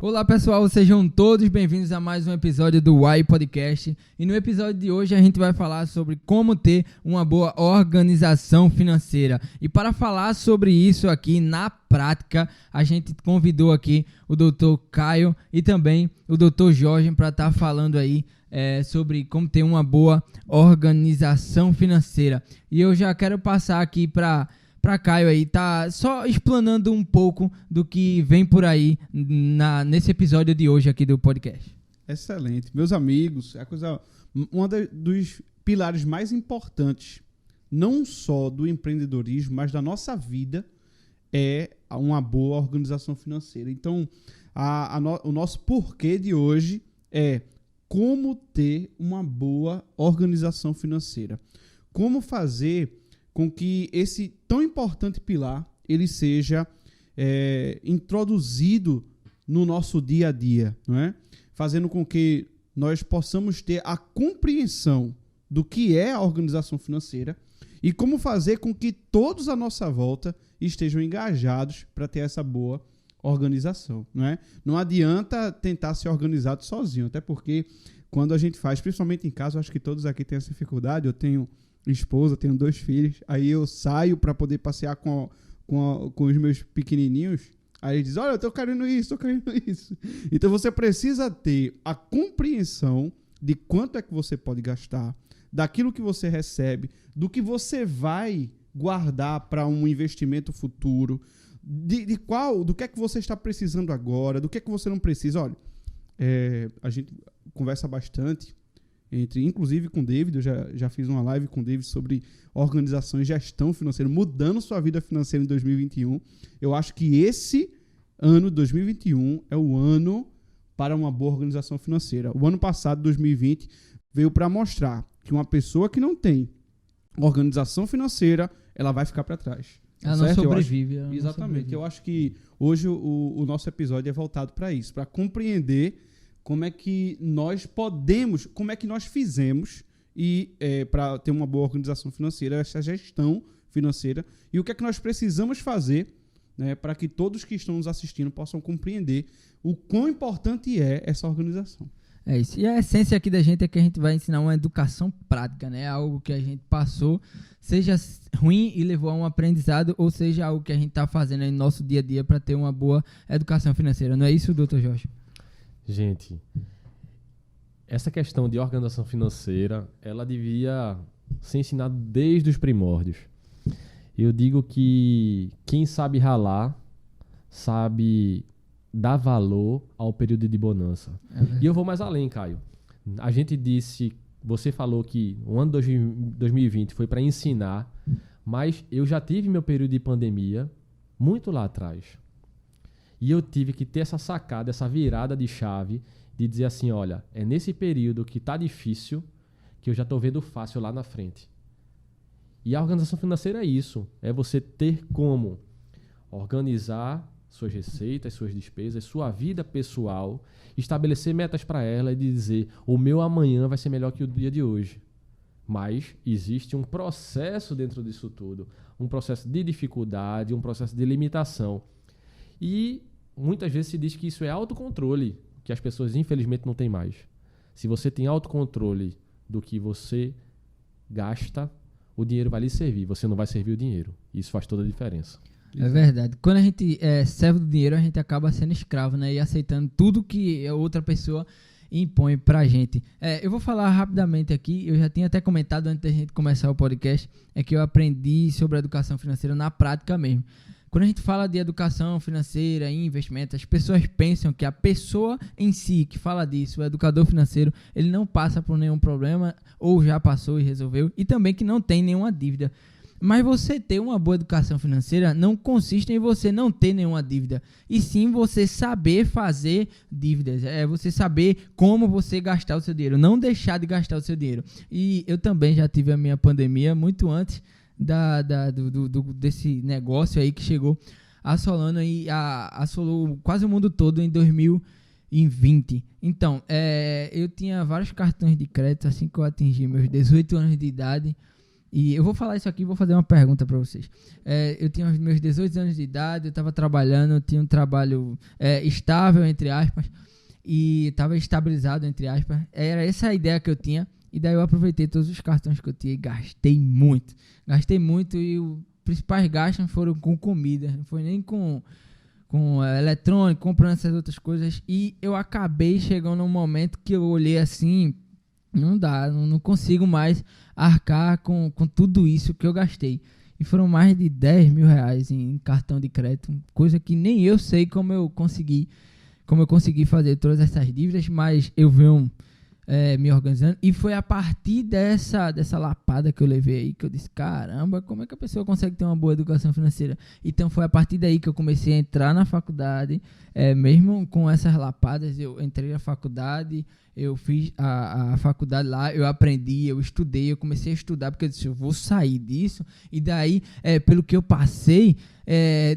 Olá pessoal, sejam todos bem-vindos a mais um episódio do Why Podcast. E no episódio de hoje a gente vai falar sobre como ter uma boa organização financeira. E para falar sobre isso aqui na prática, a gente convidou aqui o Dr. Caio e também o Dr. Jorge para estar falando aí sobre como ter uma boa organização financeira. E eu já quero passar aqui para Caio aí, tá só explanando um pouco do que vem por aí nesse episódio de hoje aqui do podcast. Excelente. Meus amigos, dos pilares mais importantes, não só do empreendedorismo, mas da nossa vida, é uma boa organização financeira. Então, o nosso porquê de hoje é como ter uma boa organização financeira. Como fazer com que esse tão importante pilar ele seja introduzido no nosso dia a dia, não é? Fazendo com que nós possamos ter a compreensão do que é a organização financeira e como fazer com que todos à nossa volta estejam engajados para ter essa boa organização, não é? Não adianta tentar ser organizado sozinho, até porque quando a gente faz, principalmente em casa, eu acho que todos aqui têm essa dificuldade. Eu tenho esposa, tenho 2 filhos, aí eu saio para poder passear com os meus pequenininhos, aí eles dizem, olha, eu tô querendo isso. Então você precisa ter a compreensão de quanto é que você pode gastar, daquilo que você recebe, do que você vai guardar para um investimento futuro, do que é que você está precisando agora, do que é que você não precisa. Olha, a gente conversa bastante, inclusive com o David, eu já fiz uma live com o David sobre organização e gestão financeira, mudando sua vida financeira em 2021. Eu acho que esse ano, 2021, é o ano para uma boa organização financeira. O ano passado, 2020, veio para mostrar que uma pessoa que não tem organização financeira, ela vai ficar para trás. Ela não sobrevive. Exatamente. Eu acho que hoje o nosso episódio é voltado para isso, para compreender como é que nós podemos, como é que nós fizemos para ter uma boa organização financeira, essa gestão financeira, e o que é que nós precisamos fazer, né, para que todos que estão nos assistindo possam compreender o quão importante é essa organização. É isso. E a essência aqui da gente é que a gente vai ensinar uma educação prática, né? Algo que a gente passou, seja ruim e levou a um aprendizado, ou seja algo que a gente está fazendo aí no nosso dia a dia para ter uma boa educação financeira. Não é isso, doutor Jorge? Gente, essa questão de organização financeira, ela devia ser ensinada desde os primórdios. Eu digo que quem sabe ralar, sabe dar valor ao período de bonança. E eu vou mais além, Caio. A gente você falou que o ano 2020 foi para ensinar, mas eu já tive meu período de pandemia muito lá atrás. E eu tive que ter essa sacada, essa virada de chave, de dizer assim, olha, é nesse período que tá difícil, que eu já tô vendo fácil lá na frente. E a organização financeira é isso, é você ter como organizar suas receitas, suas despesas, sua vida pessoal, estabelecer metas para ela e dizer, o meu amanhã vai ser melhor que o dia de hoje. Mas existe um processo dentro disso tudo, um processo de dificuldade, um processo de limitação. E muitas vezes se diz que isso é autocontrole, que as pessoas infelizmente não têm mais. Se você tem autocontrole do que você gasta, o dinheiro vai lhe servir, você não vai servir o dinheiro. Isso faz toda a diferença. É verdade. Quando a gente serve do dinheiro, a gente acaba sendo escravo, né? E aceitando tudo que outra pessoa impõe pra gente. Eu vou falar rapidamente aqui, eu já tinha até comentado antes da gente começar o podcast, que eu aprendi sobre a educação financeira na prática mesmo. Quando a gente fala de educação financeira e investimento, as pessoas pensam que a pessoa em si que fala disso, o educador financeiro, ele não passa por nenhum problema ou já passou e resolveu, e também que não tem nenhuma dívida. Mas você ter uma boa educação financeira não consiste em você não ter nenhuma dívida, e sim você saber fazer dívidas, você saber como você gastar o seu dinheiro, não deixar de gastar o seu dinheiro. E eu também já tive a minha pandemia muito antes desse negócio aí que chegou assolando aí, assolou quase o mundo todo em 2020. Então, eu tinha vários cartões de crédito assim que eu atingi meus 18 anos de idade. E eu vou falar isso aqui e vou fazer uma pergunta para vocês. Eu tinha os meus 18 anos de idade, eu estava trabalhando, eu tinha um trabalho estável, entre aspas, e estava estabilizado, entre aspas. Era essa a ideia que eu tinha. E daí eu aproveitei todos os cartões que eu tinha e gastei muito. Gastei muito e os principais gastos foram com comida, não foi nem com eletrônico, comprando essas outras coisas. E eu acabei chegando num momento que eu olhei assim, não dá, não consigo mais arcar com tudo isso que eu gastei. E foram mais de 10 mil reais em cartão de crédito, coisa que nem eu sei como eu consegui fazer todas essas dívidas, mas eu venho me organizando. E foi a partir dessa lapada que eu levei aí que eu disse, caramba, como é que a pessoa consegue ter uma boa educação financeira? Então foi a partir daí que eu comecei a entrar na faculdade, mesmo com essas lapadas. Eu entrei na faculdade, eu fiz a faculdade lá, eu aprendi, eu estudei, eu comecei a estudar, porque eu disse, eu vou sair disso. E daí, pelo que eu passei,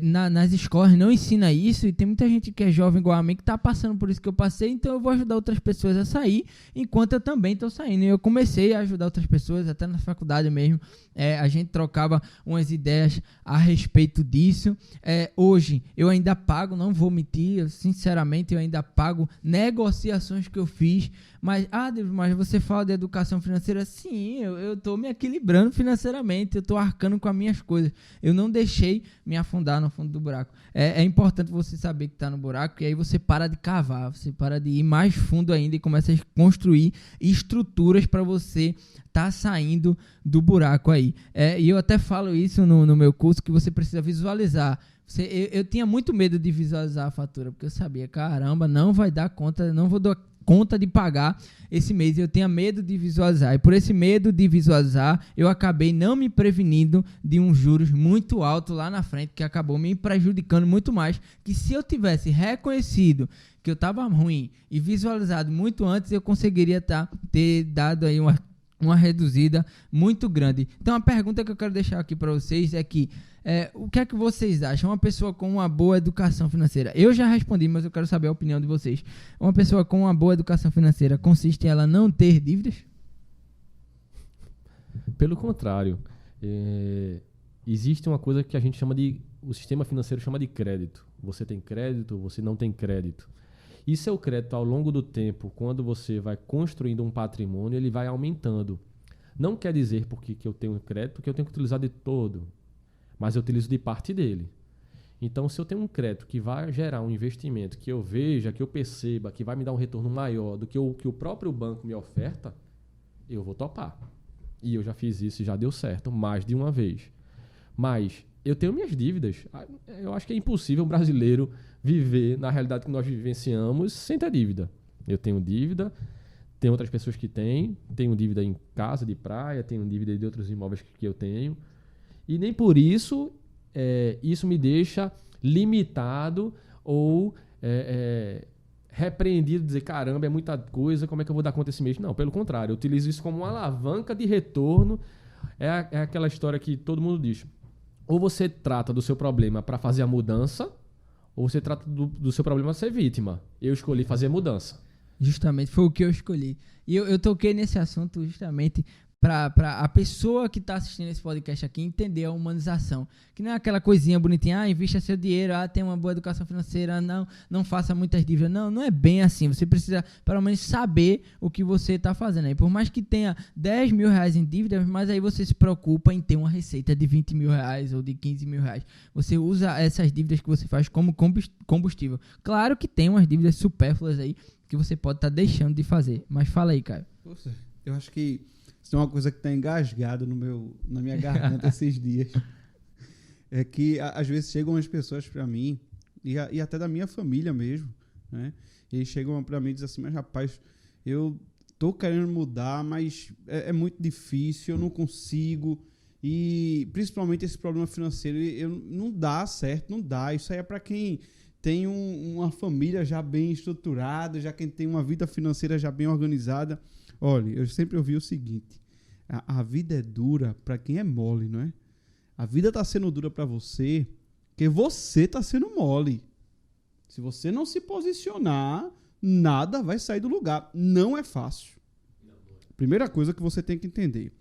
nas escolas não ensina isso, e tem muita gente que é jovem igual a mim que está passando por isso que eu passei, então eu vou ajudar outras pessoas a sair, enquanto eu também estou saindo. E eu comecei a ajudar outras pessoas, até na faculdade mesmo, a gente trocava umas ideias a respeito disso. Hoje eu ainda pago, não vou mentir, sinceramente eu ainda pago negociações que eu fiz, mas você fala de educação financeira? Sim, eu estou me equilibrando financeiramente, eu estou arcando com as minhas coisas, eu não deixei me afundar no fundo do buraco. É importante você saber que está no buraco, e aí você para de cavar, você para de ir mais fundo ainda e começa a construir estruturas para você estar saindo do buraco aí. E eu até falo isso no meu curso, que você precisa visualizar. Eu tinha muito medo de visualizar a fatura, porque eu sabia, caramba, não vai dar conta, não vou dar conta de pagar esse mês. Eu tinha medo de visualizar, e por esse medo de visualizar, eu acabei não me prevenindo de um juros muito alto lá na frente, que acabou me prejudicando muito mais, que se eu tivesse reconhecido que eu estava ruim e visualizado muito antes, eu conseguiria ter dado aí uma reduzida muito grande. Então a pergunta que eu quero deixar aqui para vocês é que o que é que vocês acham? Uma pessoa com uma boa educação financeira, eu já respondi, mas eu quero saber a opinião de vocês. Uma pessoa com uma boa educação financeira consiste em ela não ter dívidas? Pelo contrário, existe uma coisa que a gente chama o sistema financeiro chama de crédito. Você tem crédito, você não tem crédito. E seu crédito, ao longo do tempo, quando você vai construindo um patrimônio, ele vai aumentando. Não quer dizer porque que eu tenho crédito que eu tenho que utilizar de todo, mas eu utilizo de parte dele. Então, se eu tenho um crédito que vai gerar um investimento que eu veja, que eu perceba, que vai me dar um retorno maior do que o próprio banco me oferta, eu vou topar. E eu já fiz isso e já deu certo, mais de uma vez. Mas eu tenho minhas dívidas. Eu acho que é impossível um brasileiro viver na realidade que nós vivenciamos sem ter dívida. Eu tenho dívida, tem outras pessoas que tenho dívida em casa de praia, tenho dívida de outros imóveis que eu tenho. E nem por isso isso me deixa limitado ou repreendido, dizer, caramba, é muita coisa, como é que eu vou dar conta esse mês? Não, pelo contrário, eu utilizo isso como uma alavanca de retorno. É aquela história que todo mundo diz. Ou você trata do seu problema para fazer a mudança, ou você trata do seu problema para ser vítima. Eu escolhi fazer a mudança. Justamente, foi o que eu escolhi. E eu toquei nesse assunto justamente para a pessoa que está assistindo esse podcast aqui entender a humanização. Que não é aquela coisinha bonitinha, invista seu dinheiro, tem uma boa educação financeira, não faça muitas dívidas. Não é bem assim. Você precisa, pelo menos, saber o que você está fazendo aí. Por mais que tenha 10 mil reais em dívidas, mas aí você se preocupa em ter uma receita de 20 mil reais ou de 15 mil reais. Você usa essas dívidas que você faz como combustível. Claro que tem umas dívidas supérfluas aí que você pode estar deixando de fazer. Mas fala aí, Caio. Poxa, eu acho que isso é uma coisa que está engasgada na minha garganta esses dias. É que, às vezes, chegam as pessoas para mim, e até da minha família mesmo, né? Eles chegam para mim e dizem assim, mas rapaz, eu tô querendo mudar, mas é muito difícil, eu não consigo. E, principalmente, esse problema financeiro, não dá certo, não dá. Isso aí é para quem tem uma família já bem estruturada, já quem tem uma vida financeira já bem organizada. Olha, eu sempre ouvi o seguinte, a vida é dura para quem é mole, não é? A vida está sendo dura para você, porque você está sendo mole. Se você não se posicionar, nada vai sair do lugar. Não é fácil. Primeira coisa que você tem que entender,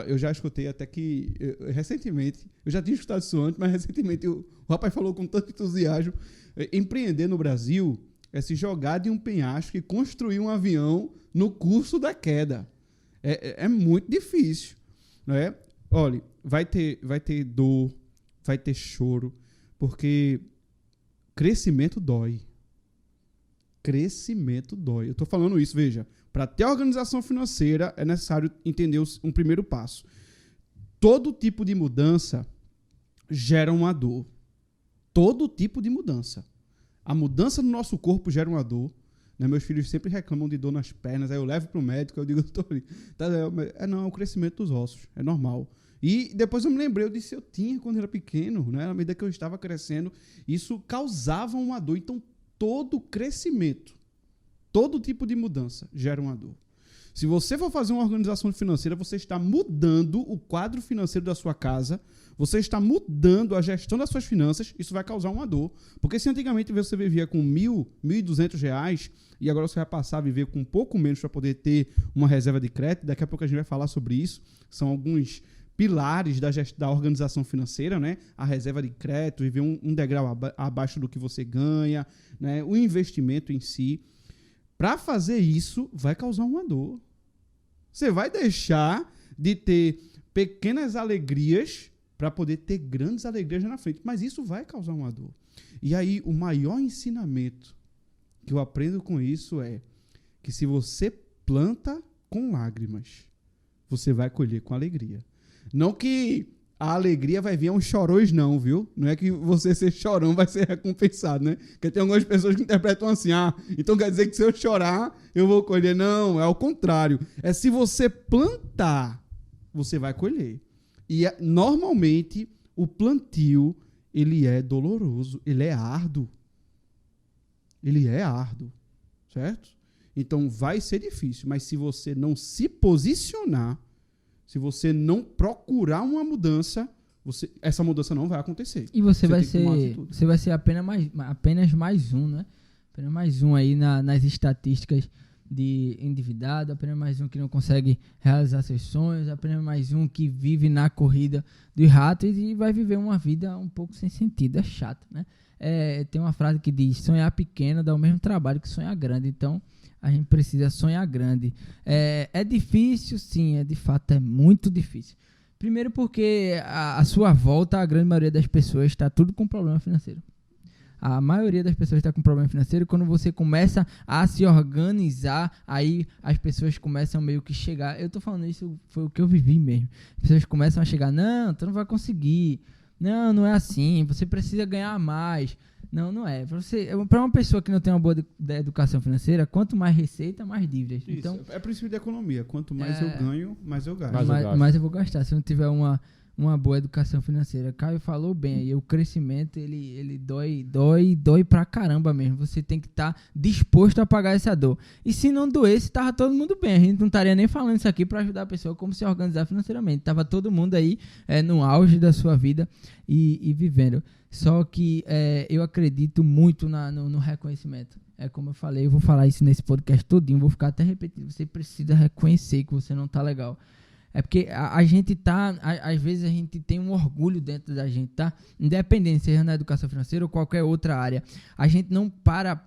Eu já escutei até que, recentemente, eu já tinha escutado isso antes, mas recentemente o rapaz falou com tanto entusiasmo, empreender no Brasil é se jogar de um penhasco e construir um avião no curso da queda. É muito difícil, não é? Olha, vai ter dor, vai ter choro, porque crescimento dói. Crescimento dói. Eu estou falando isso, veja. Para ter organização financeira, é necessário entender um primeiro passo. Todo tipo de mudança gera uma dor. Todo tipo de mudança. A mudança no nosso corpo gera uma dor. Né? Meus filhos sempre reclamam de dor nas pernas. Aí eu levo para o médico, eu digo, doutor, não, é o crescimento dos ossos. É normal. E depois eu me lembrei, eu disse, eu tinha quando era pequeno, né? À medida que eu estava crescendo, isso causava uma dor. Então, todo crescimento, todo tipo de mudança gera uma dor. Se você for fazer uma organização financeira, você está mudando o quadro financeiro da sua casa, você está mudando a gestão das suas finanças, isso vai causar uma dor. Porque se antigamente você vivia com R$ 1.200 e agora você vai passar a viver com um pouco menos para poder ter uma reserva de crédito, daqui a pouco a gente vai falar sobre isso, são alguns pilares da organização financeira, né? A reserva de crédito, viver um degrau abaixo do que você ganha, né? O investimento em si. Para fazer isso, vai causar uma dor. Você vai deixar de ter pequenas alegrias para poder ter grandes alegrias na frente. Mas isso vai causar uma dor. E aí, o maior ensinamento que eu aprendo com isso é que se você planta com lágrimas, você vai colher com alegria. Não que a alegria vai vir aos chorões, não, viu? Não é que você ser chorão vai ser recompensado, né? Porque tem algumas pessoas que interpretam assim, então quer dizer que se eu chorar, eu vou colher. Não, é ao contrário. É se você plantar, você vai colher. E normalmente o plantio, ele é doloroso, ele é árduo. Ele é árduo, certo? Então vai ser difícil, mas se você não se posicionar, se você não procurar uma mudança, essa mudança não vai acontecer. E você vai ser apenas mais um, né? Apenas mais um aí nas estatísticas de endividado, apenas mais um que não consegue realizar seus sonhos, apenas mais um que vive na corrida dos ratos e vai viver uma vida um pouco sem sentido. É chato, né? Tem uma frase que diz, sonhar pequeno dá o mesmo trabalho que sonhar grande. Então, a gente precisa sonhar grande. É difícil, sim, de fato é muito difícil. Primeiro porque a sua volta, a grande maioria das pessoas está tudo com problema financeiro. A maioria das pessoas está com problema financeiro. Quando você começa a se organizar, aí as pessoas começam meio que chegar. Eu tô falando isso, foi o que eu vivi mesmo. As pessoas começam a chegar, não, tu não vai conseguir. Não é assim, você precisa ganhar mais. Não é. Para uma pessoa que não tem uma boa educação financeira, quanto mais receita, mais dívidas. Isso, então, é princípio da economia. Quanto mais eu ganho, mais eu gasto. Mais eu vou gastar. Se eu não tiver uma boa educação financeira. Caio falou bem aí, o crescimento, ele dói pra caramba mesmo. Você tem que estar disposto a pagar essa dor. E se não doesse, tava todo mundo bem. A gente não estaria nem falando isso aqui para ajudar a pessoa como se organizar financeiramente. Tava todo mundo aí no auge da sua vida e vivendo. Só que eu acredito muito no reconhecimento. Como eu falei, eu vou falar isso nesse podcast todinho, vou ficar até repetindo. Você precisa reconhecer que você não tá legal. É porque a gente tá, às vezes a gente tem um orgulho dentro da gente, tá? Independente, seja na educação financeira ou qualquer outra área. A gente não para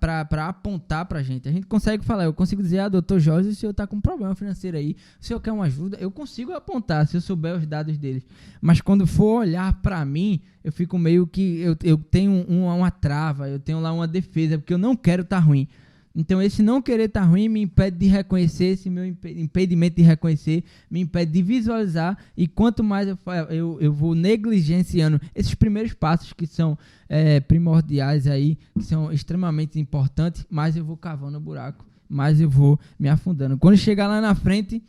apontar pra gente. A gente consegue falar, eu consigo dizer, doutor Jorge, o senhor tá com um problema financeiro aí, o senhor quer uma ajuda? Eu consigo apontar, se eu souber os dados deles. Mas quando for olhar pra mim, eu fico meio que, eu tenho uma trava, eu tenho lá uma defesa, porque eu não quero estar ruim. Então, esse não querer estar ruim me impede de reconhecer, esse meu impedimento de reconhecer me impede de visualizar, e quanto mais eu vou negligenciando esses primeiros passos que são primordiais aí, que são extremamente importantes, mais eu vou cavando o buraco, mais eu vou me afundando. Quando chegar lá na frente,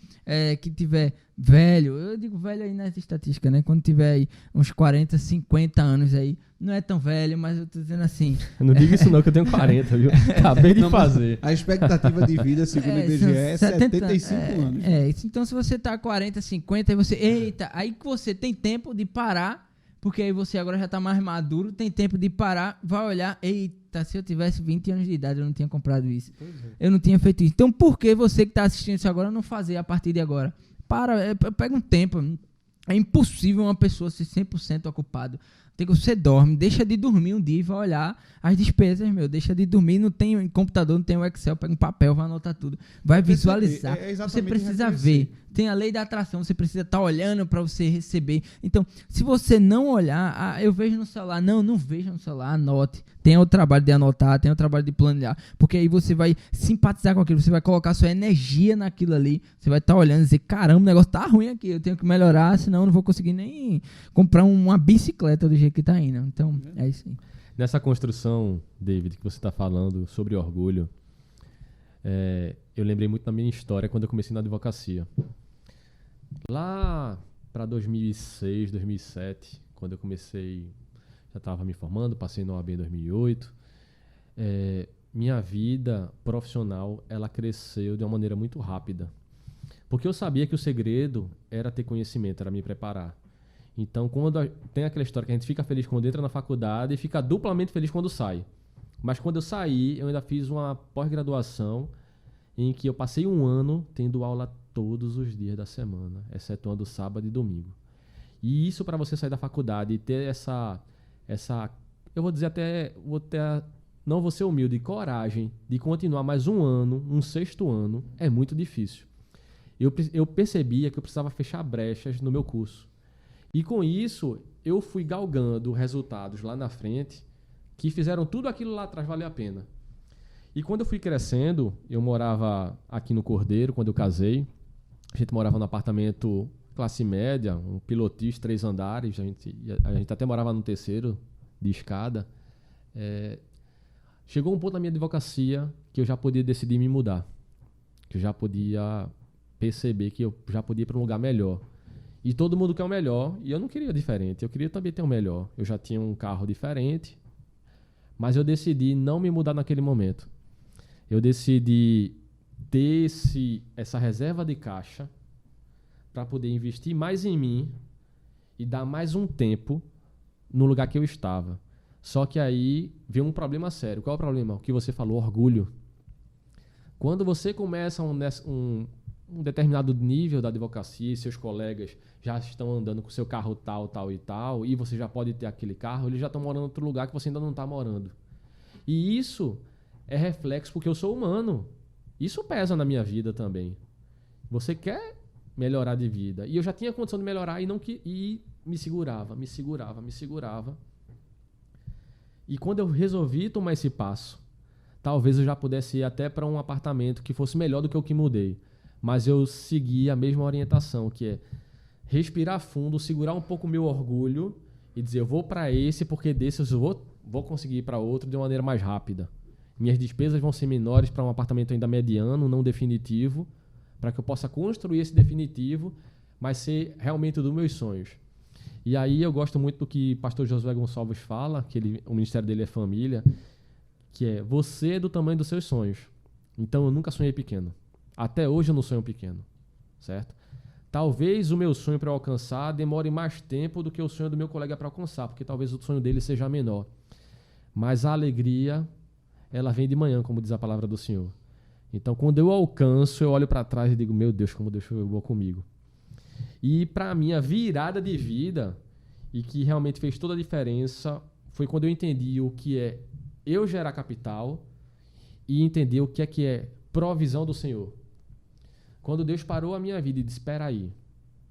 que tiver velho, eu digo velho aí nas estatísticas, né? Quando tiver aí uns 40, 50 anos aí, não é tão velho, mas eu tô dizendo assim... Não diga isso não, que eu tenho 40, viu? Acabei de fazer. A expectativa de vida, segundo o IBGE, é 75 anos. Então se você tá 40, 50, aí aí que você tem tempo de parar, porque aí você agora já tá mais maduro, tem tempo de parar, vai olhar, se eu tivesse 20 anos de idade, eu não tinha comprado isso. Eu não tinha feito isso. Então por que você que tá assistindo isso agora não fazer a partir de agora? Pega um tempo. É impossível uma pessoa ser 100% ocupado. Você dorme, deixa de dormir um dia e vai olhar as despesas, deixa de dormir, não tem computador, não tem o Excel, pega um papel, vai anotar tudo, vai visualizar. Você precisa ver. Tem a lei da atração, você precisa estar olhando para você receber. Então, se você não olhar, eu vejo no celular. Não veja no celular, anote. Tenha o trabalho de anotar, tenha o trabalho de planejar, porque aí você vai simpatizar com aquilo, você vai colocar sua energia naquilo ali, você vai estar olhando e dizer, caramba, o negócio tá ruim aqui, eu tenho que melhorar, senão eu não vou conseguir nem comprar uma bicicleta do jeito que tá indo. Então, é isso aí. Nessa construção, David, que você está falando sobre orgulho, eu lembrei muito da minha história quando eu comecei na advocacia. Lá para 2006, 2007, quando eu comecei, já estava me formando, passei na OAB em 2008, minha vida profissional, ela cresceu de uma maneira muito rápida. Porque eu sabia que o segredo era ter conhecimento, era me preparar. Então, tem aquela história que a gente fica feliz quando entra na faculdade e fica duplamente feliz quando sai. Mas quando eu saí, eu ainda fiz uma pós-graduação em que eu passei um ano tendo aula todos os dias da semana, excetuando sábado e domingo. E isso, para você sair da faculdade e ter essa eu vou dizer não vou ser humilde, coragem de continuar mais um ano, um sexto ano, é muito difícil. Eu percebia que eu precisava fechar brechas no meu curso. E com isso, eu fui galgando resultados lá na frente que fizeram tudo aquilo lá atrás valer a pena. E quando eu fui crescendo, eu morava aqui no Cordeiro, quando eu casei. A gente morava num apartamento classe média, um pilotis, 3 andares. A gente até morava no terceiro, de escada. Chegou um ponto na minha advocacia que eu já podia decidir me mudar. Que eu já podia perceber que eu já podia ir para um lugar melhor. E todo mundo quer o melhor, e eu não queria diferente, eu queria também ter o melhor. Eu já tinha um carro diferente, mas eu decidi não me mudar naquele momento. Eu decidi ter essa reserva de caixa para poder investir mais em mim e dar mais um tempo no lugar que eu estava. Só que aí veio um problema sério. Qual é o problema? O que você falou, orgulho. Quando você começa um determinado nível da advocacia e seus colegas já estão andando com seu carro tal, tal e tal, e você já pode ter aquele carro, eles já estão morando em outro lugar que você ainda não está morando. E isso é reflexo porque eu sou humano. Isso pesa na minha vida também. Você quer melhorar de vida. E eu já tinha condição de melhorar e me segurava. E quando eu resolvi tomar esse passo, talvez eu já pudesse ir até para um apartamento que fosse melhor do que o que mudei. Mas eu segui a mesma orientação, que é respirar fundo, segurar um pouco o meu orgulho e dizer, eu vou para esse porque desse eu vou conseguir ir para outro de uma maneira mais rápida. Minhas despesas vão ser menores para um apartamento ainda mediano, não definitivo, para que eu possa construir esse definitivo, mas ser realmente dos meus sonhos. E aí eu gosto muito do que o pastor Josué Gonçalves fala, que o ministério dele é família, que é, você é do tamanho dos seus sonhos. Então eu nunca sonhei pequeno. Até hoje eu não sonho pequeno, certo? Talvez o meu sonho para alcançar demore mais tempo do que o sonho do meu colega para alcançar, porque talvez o sonho dele seja menor. Mas a alegria, ela vem de manhã, como diz a palavra do Senhor. Então, quando eu alcanço, eu olho para trás e digo, meu Deus, como Deus foi bom comigo. E para mim, a virada de vida, e que realmente fez toda a diferença, foi quando eu entendi o que é eu gerar capital e entender o que é provisão do Senhor. Quando Deus parou a minha vida e disse, espera aí,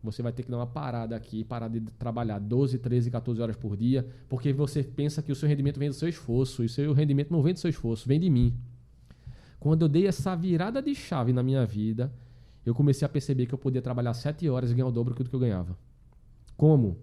você vai ter que dar uma parada aqui, parar de trabalhar 12, 13, 14 horas por dia, porque você pensa que o seu rendimento vem do seu esforço, e o seu rendimento não vem do seu esforço, vem de mim. Quando eu dei essa virada de chave na minha vida, eu comecei a perceber que eu podia trabalhar 7 horas e ganhar o dobro do que eu ganhava. Como?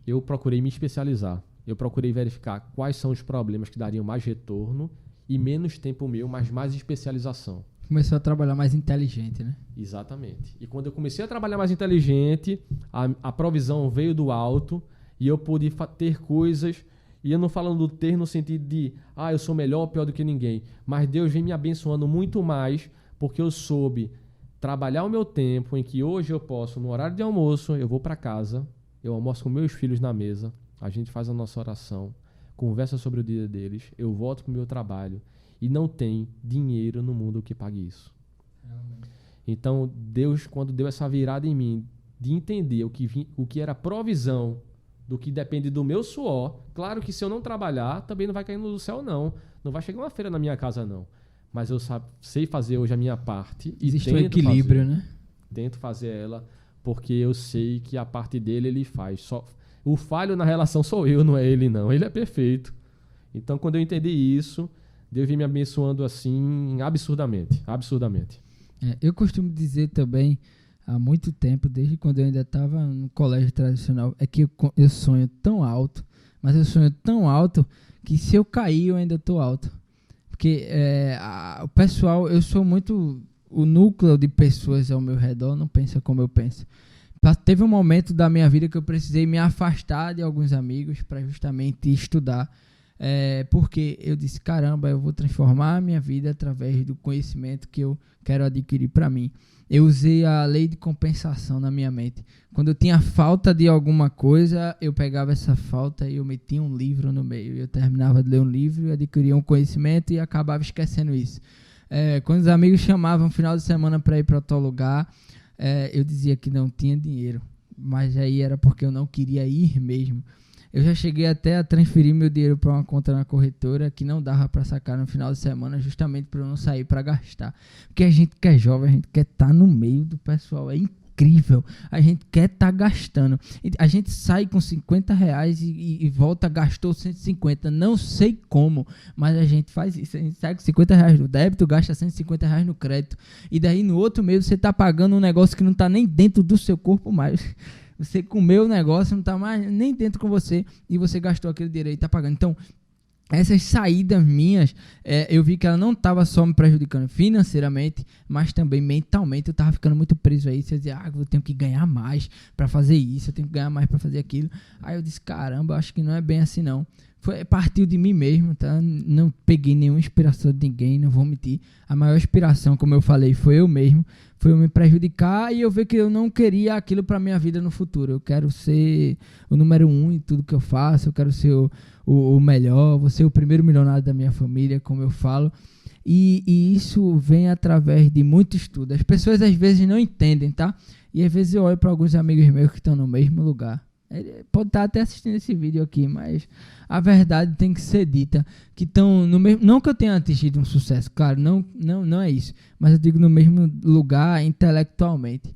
Eu procurei me especializar. Eu procurei verificar quais são os problemas que dariam mais retorno e menos tempo meu, mas mais especialização. Começou a trabalhar mais inteligente, né? Exatamente. E quando eu comecei a trabalhar mais inteligente, a provisão veio do alto e eu pude ter coisas, e eu não falando do ter no sentido de, eu sou melhor ou pior do que ninguém, mas Deus vem me abençoando muito mais porque eu soube trabalhar o meu tempo em que hoje eu posso, no horário de almoço, eu vou para casa, eu almoço com meus filhos na mesa, a gente faz a nossa oração, conversa sobre o dia deles, eu volto para o meu trabalho, e não tem dinheiro no mundo que pague isso. Realmente. Então, Deus, quando deu essa virada em mim, de entender o que era provisão, do que depende do meu suor, claro que se eu não trabalhar, também não vai cair do céu, não. Não vai chegar uma feira na minha casa, não. Mas eu sei fazer hoje a minha parte. Existe um equilíbrio, fazer, né? Tento fazer ela, porque eu sei que a parte dele ele faz. O falho na relação sou eu, não é ele, não. Ele é perfeito. Então, quando eu entendi isso, Deus vem me abençoando assim, absurdamente. Absurdamente. Eu costumo dizer também, há muito tempo, desde quando eu ainda estava no colégio tradicional, é que eu sonho tão alto, mas eu sonho tão alto que se eu cair eu ainda estou alto. Porque o pessoal, eu sou muito... O núcleo de pessoas ao meu redor não pensa como eu penso. Teve um momento da minha vida que eu precisei me afastar de alguns amigos para justamente estudar. Porque eu disse, caramba, eu vou transformar a minha vida através do conhecimento que eu quero adquirir para mim. Eu usei a lei de compensação na minha mente. Quando eu tinha falta de alguma coisa, eu pegava essa falta e eu metia um livro no meio. Eu terminava de ler um livro, adquiria um conhecimento e acabava esquecendo isso. Quando os amigos chamavam no final de semana para ir para outro lugar, eu dizia que não tinha dinheiro. Mas aí era porque eu não queria ir mesmo. Eu já cheguei até a transferir meu dinheiro para uma conta na corretora que não dava para sacar no final de semana, justamente para eu não sair para gastar. Porque a gente que é jovem, a gente quer estar no meio do pessoal. É incrível. A gente quer estar gastando. A gente sai com R$50 e volta, gastou 150. Não sei como, mas a gente faz isso. A gente sai com R$50 no débito, gasta R$150 no crédito. E daí no outro mês você está pagando um negócio que não está nem dentro do seu corpo mais. Você comeu o negócio, não está mais nem dentro com você e você gastou aquele dinheiro e está pagando. Então, essas saídas minhas, eu vi que ela não estava só me prejudicando financeiramente, mas também mentalmente. Eu estava ficando muito preso a isso. Eu dizia, eu tenho que ganhar mais para fazer isso, eu tenho que ganhar mais para fazer aquilo. Aí eu disse, caramba, acho que não é bem assim não. Partiu de mim mesmo, tá? Não peguei nenhuma inspiração de ninguém, não vou mentir. A maior inspiração, como eu falei, foi eu mesmo. Foi eu me prejudicar e eu ver que eu não queria aquilo para minha vida no futuro. Eu quero ser o número 1 em tudo que eu faço. Eu quero ser o melhor, vou ser o primeiro milionário da minha família, como eu falo. E isso vem através de muito estudo. As pessoas às vezes não entendem, tá? E às vezes eu olho para alguns amigos meus que estão no mesmo lugar. Ele pode estar até assistindo esse vídeo aqui, mas a verdade tem que ser dita, que estão no mesmo, não que eu tenha atingido um sucesso, claro, não é isso, mas eu digo no mesmo lugar intelectualmente.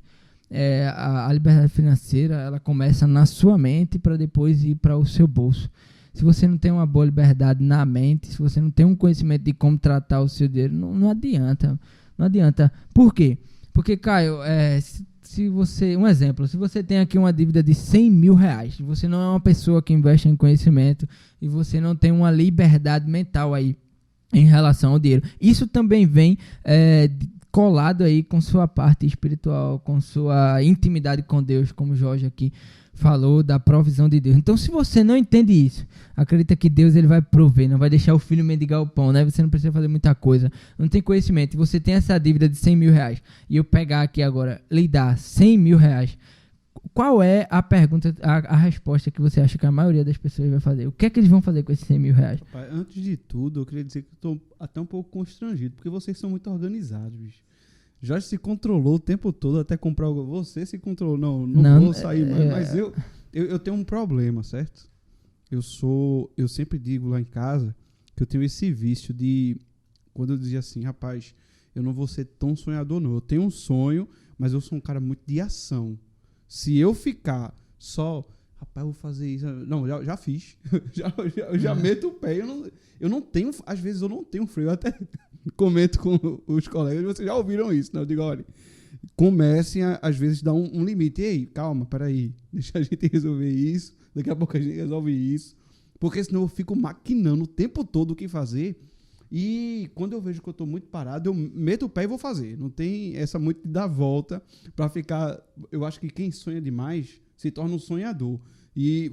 A liberdade financeira, ela começa na sua mente para depois ir para o seu bolso. Se você não tem uma boa liberdade na mente, se você não tem um conhecimento de como tratar o seu dinheiro, não adianta. Não adianta. Por quê? Porque, Caio, se você tem aqui uma dívida de R$100 mil, você não é uma pessoa que investe em conhecimento e você não tem uma liberdade mental aí em relação ao dinheiro. Isso também vem colado aí com sua parte espiritual, com sua intimidade com Deus, como o Jorge aqui falou, da provisão de Deus. Então, se você não entende isso, acredita que Deus ele vai prover, não vai deixar o filho mendigar o pão, né? Você não precisa fazer muita coisa, não tem conhecimento, você tem essa dívida de R$100 mil, e eu pegar aqui agora, lhe dar R$100 mil, qual é a pergunta, a resposta que você acha que a maioria das pessoas vai fazer? O que é que eles vão fazer com esses R$100 mil? Rapaz, antes de tudo, eu queria dizer que eu estou até um pouco constrangido, porque vocês são muito organizados, bicho. Jorge se controlou o tempo todo até comprar algo. Você se controlou. Não vou sair mais. Mas eu tenho um problema, certo? Eu sempre digo lá em casa que eu tenho esse vício de... Quando eu dizia assim, rapaz, eu não vou ser tão sonhador não. Eu tenho um sonho, mas eu sou um cara muito de ação. Se eu ficar só... Rapaz, eu vou fazer isso... Não, já fiz. eu já meto o pé. Eu não tenho... Às vezes eu não tenho freio. Eu até... comento com os colegas, vocês já ouviram isso, né? Eu digo, olha, comecem às vezes dar um limite. Ei, calma, peraí, deixa a gente resolver isso, daqui a pouco a gente resolve isso, porque senão eu fico maquinando o tempo todo o que fazer, e quando eu vejo que eu estou muito parado, eu meto o pé e vou fazer. Não tem essa muito de dar volta para ficar... Eu acho que quem sonha demais se torna um sonhador. E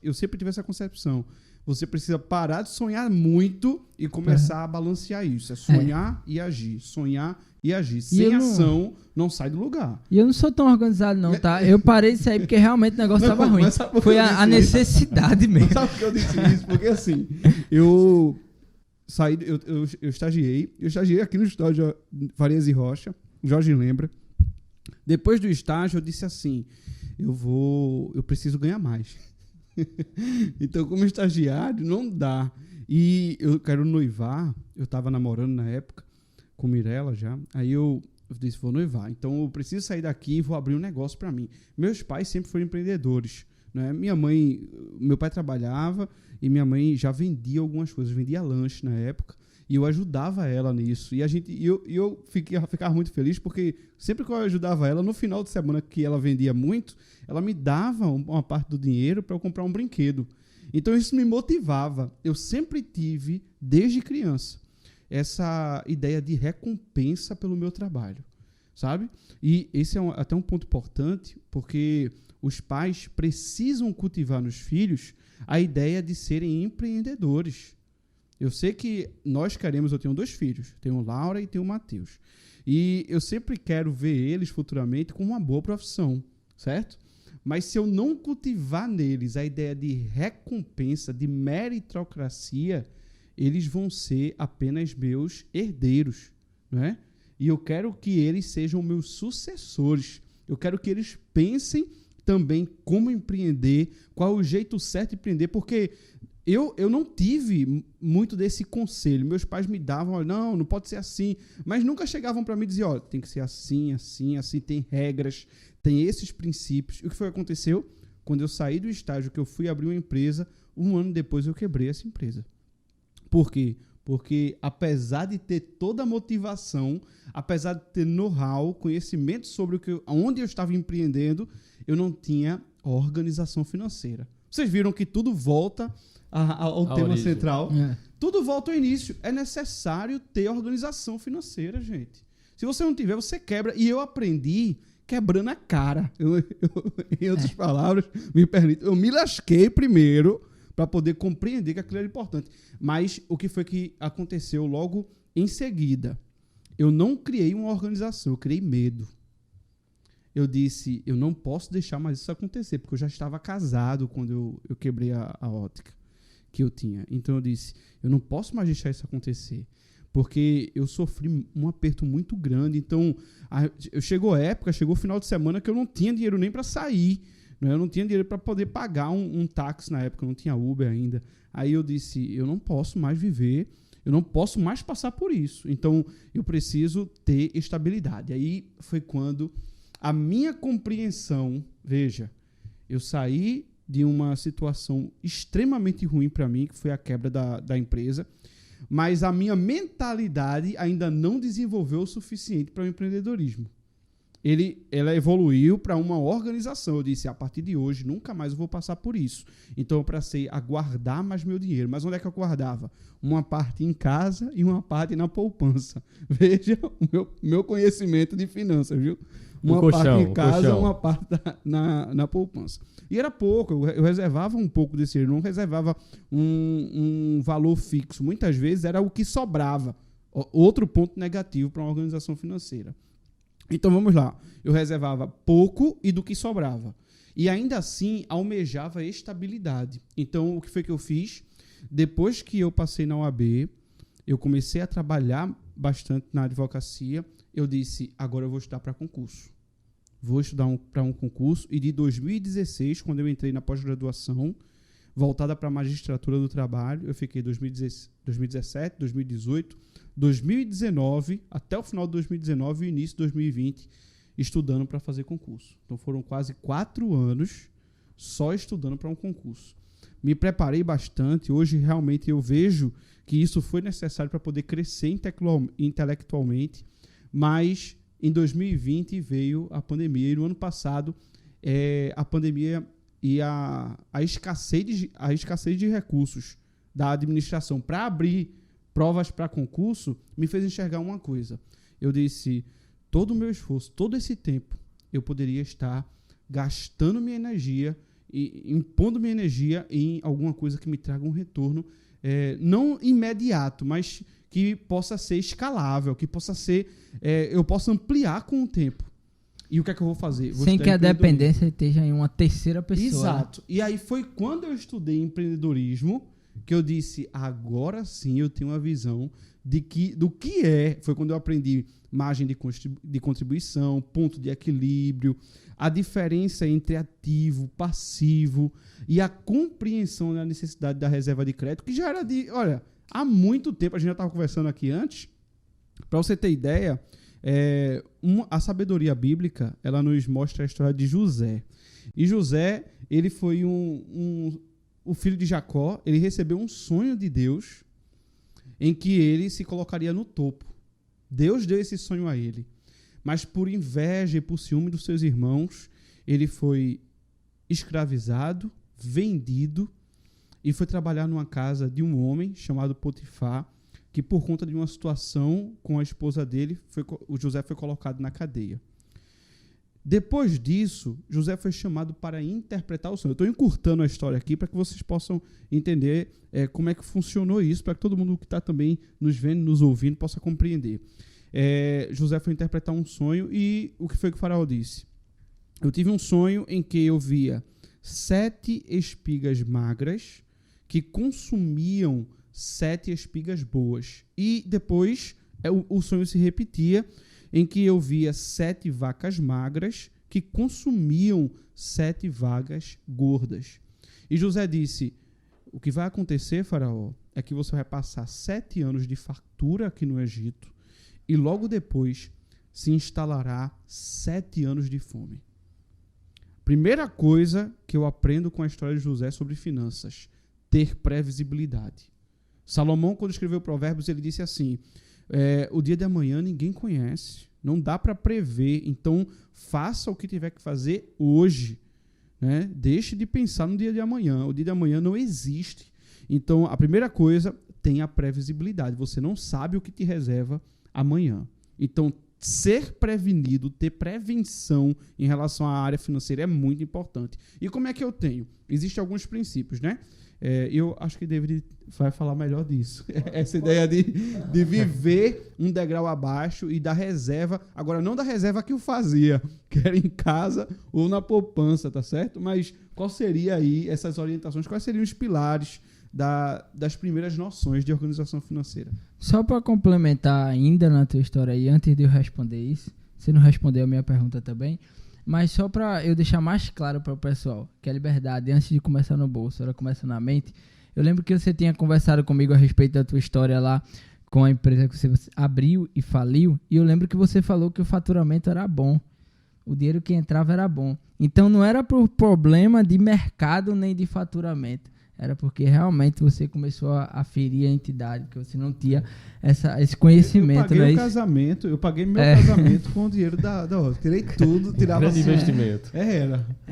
eu sempre tive essa concepção. Você precisa parar de sonhar muito e começar a balancear isso. É sonhar e agir. Sonhar e agir. Sem ação, não sai do lugar. E eu não sou tão organizado não, tá? Eu parei disso aí porque realmente o negócio estava ruim. Foi a necessidade mesmo. Sabe por que eu disse isso? Porque assim, eu estagiei aqui no estádio Farias e Rocha. Jorge lembra. Depois do estágio, eu disse assim, eu preciso ganhar mais. Então, como estagiário, não dá. E eu quero noivar, eu estava namorando na época, com Mirella já, aí eu disse, vou noivar, então eu preciso sair daqui e vou abrir um negócio para mim. Meus pais sempre foram empreendedores, né? Meu pai trabalhava e minha mãe já vendia algumas coisas, vendia lanche na época, e eu ajudava ela nisso. E eu ficava muito feliz, porque sempre que eu ajudava ela, no final de semana que ela vendia muito, ela me dava uma parte do dinheiro para eu comprar um brinquedo. Então isso me motivava. Eu sempre tive, desde criança, essa ideia de recompensa pelo meu trabalho, sabe? E esse é até um ponto importante, porque os pais precisam cultivar nos filhos a ideia de serem empreendedores. Eu sei que eu tenho 2 filhos, tenho Laura e tenho Matheus. E eu sempre quero ver eles futuramente com uma boa profissão, certo? Mas se eu não cultivar neles a ideia de recompensa, de meritocracia, eles vão ser apenas meus herdeiros, né? E eu quero que eles sejam meus sucessores. Eu quero que eles pensem também como empreender, qual é o jeito certo de empreender, porque eu não tive muito desse conselho. Meus pais me davam, olha, não pode ser assim, mas nunca chegavam para mim e diziam, olha, tem que ser assim, assim, assim, tem regras, tem esses princípios. E o que foi que aconteceu? Quando eu saí do estágio, que eu fui abrir uma empresa, 1 ano depois eu quebrei essa empresa. Por quê? Porque apesar de ter toda a motivação, apesar de ter know-how, conhecimento sobre onde eu estava empreendendo, eu não tinha organização financeira. Vocês viram que tudo volta ao tema origem central. É. Tudo volta ao início. É necessário ter organização financeira, gente. Se você não tiver, você quebra. E eu aprendi quebrando a cara. Em outras palavras, me permite. Eu me lasquei primeiro para poder compreender que aquilo era importante. Mas o que foi que aconteceu logo em seguida? Eu não criei uma organização, eu criei medo. Eu disse, eu não posso deixar mais isso acontecer, porque eu já estava casado quando eu quebrei a ótica que eu tinha. Então eu disse, eu não posso mais deixar isso acontecer, porque eu sofri um aperto muito grande. Então, chegou o final de semana que eu não tinha dinheiro nem para sair, né? Eu não tinha dinheiro para poder pagar um táxi na época, eu não tinha Uber ainda. Aí eu disse, eu não posso mais viver, eu não posso mais passar por isso. Então, eu preciso ter estabilidade. Aí foi quando a minha compreensão, veja, eu saí de uma situação extremamente ruim para mim, que foi a quebra da empresa, mas a minha mentalidade ainda não desenvolveu o suficiente para o empreendedorismo. Ela evoluiu para uma organização. Eu disse, a partir de hoje, nunca mais eu vou passar por isso. Então, eu passei a guardar mais meu dinheiro. Mas onde é que eu guardava? Uma parte em casa e uma parte na poupança. Veja o meu conhecimento de finanças, viu? Uma parte em casa, uma parte na poupança. E era pouco, eu reservava um pouco desse dinheiro, não reservava um valor fixo. Muitas vezes era o que sobrava. Outro ponto negativo para uma organização financeira. Então vamos lá, eu reservava pouco e do que sobrava. E ainda assim almejava estabilidade. Então o que foi que eu fiz? Depois que eu passei na OAB, eu comecei a trabalhar bastante na advocacia. Eu disse, agora eu vou estudar para concurso. Vou estudar para um concurso. E de 2016, quando eu entrei na pós-graduação, voltada para a magistratura do trabalho, eu fiquei 2017, 2018, 2019, até o final de 2019 e início de 2020, estudando para fazer concurso. Então foram quase 4 anos só estudando para um concurso. Me preparei bastante. Hoje realmente eu vejo que isso foi necessário para poder crescer intelectualmente, mas em 2020 veio a pandemia, e no ano passado a pandemia e a escassez de recursos da administração para abrir provas para concurso me fez enxergar uma coisa. Eu disse, todo o meu esforço, todo esse tempo, eu poderia estar gastando minha energia e impondo minha energia em alguma coisa que me traga um retorno, não imediato, mas que possa ser escalável, que possa ser, eu possa ampliar com o tempo. E o que é que eu vou fazer? Sem que a dependência esteja em uma terceira pessoa. Exato. E aí foi quando eu estudei empreendedorismo que eu disse, agora sim eu tenho uma visão do que foi quando eu aprendi margem de contribuição, ponto de equilíbrio, a diferença entre ativo, passivo e a compreensão da necessidade da reserva de crédito, que já era olha, há muito tempo, a gente já estava conversando aqui antes, para você ter ideia, a sabedoria bíblica, ela nos mostra a história de José. E José, ele foi o filho de Jacó, ele recebeu um sonho de Deus em que ele se colocaria no topo. Deus deu esse sonho a ele. Mas por inveja e por ciúme dos seus irmãos, ele foi escravizado, vendido e foi trabalhar numa casa de um homem chamado Potifar, que por conta de uma situação com a esposa dele, o José foi colocado na cadeia. Depois disso, José foi chamado para interpretar o sonho. Eu estou encurtando a história aqui para que vocês possam entender como é que funcionou isso, para que todo mundo que está também nos vendo, nos ouvindo, possa compreender. José foi interpretar um sonho e o que foi que o faraó disse? Eu tive um sonho em que eu via 7 espigas magras que consumiam 7 espigas boas. E depois o sonho se repetia, em que eu via 7 vacas magras que consumiam 7 vacas gordas. E José disse, o que vai acontecer, faraó, é que você vai passar 7 anos de fartura aqui no Egito e logo depois se instalará 7 anos de fome. Primeira coisa que eu aprendo com a história de José sobre finanças, ter previsibilidade. Salomão, quando escreveu Provérbios, ele disse assim, o dia de amanhã ninguém conhece, não dá para prever, então faça o que tiver que fazer hoje, né? Deixe de pensar no dia de amanhã, o dia de amanhã não existe. Então, a primeira coisa, tenha previsibilidade, você não sabe o que te reserva amanhã. Então, ser prevenido, ter prevenção em relação à área financeira é muito importante. E como é que eu tenho? Existem alguns princípios, né? Eu acho que David vai falar melhor disso. Essa ideia de viver um degrau abaixo e da reserva, agora não da reserva que eu fazia, que era em casa ou na poupança, tá certo? Mas qual seria aí essas orientações, quais seriam os pilares das primeiras noções de organização financeira? Só para complementar ainda na tua história aí, antes de eu responder isso, você não respondeu a minha pergunta também, mas só para eu deixar mais claro para o pessoal que a liberdade, antes de começar no bolso, ela começa na mente. Eu lembro que você tinha conversado comigo a respeito da tua história lá com a empresa que você abriu e faliu, e eu lembro que você falou que o faturamento era bom, o dinheiro que entrava era bom. Então não era por problema de mercado nem de faturamento, era porque realmente você começou a ferir a entidade, porque você não tinha esse conhecimento. Eu paguei meu casamento com o dinheiro da outra. Tirei tudo, tirava grande investimento.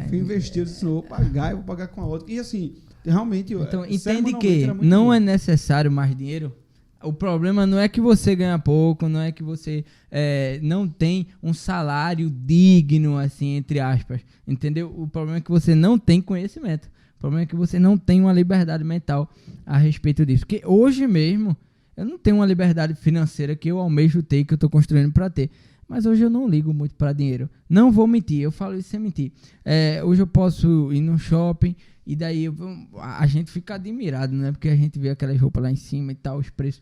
Fui investir, eu disse, não, vou pagar com a outra. E assim, realmente... Então, entende que não é necessário mais dinheiro. O problema não é que você ganha pouco, não é que você não tem um salário digno, assim, entre aspas. Entendeu? O problema é que você não tem conhecimento. O problema é que você não tem uma liberdade mental a respeito disso. Porque hoje mesmo, eu não tenho uma liberdade financeira que eu almejo ter, que eu estou construindo para ter. Mas hoje eu não ligo muito para dinheiro. Não vou mentir, eu falo isso sem mentir. Hoje eu posso ir no shopping e daí a gente fica admirado, né? Porque a gente vê aquelas roupas lá em cima e tal, os preços.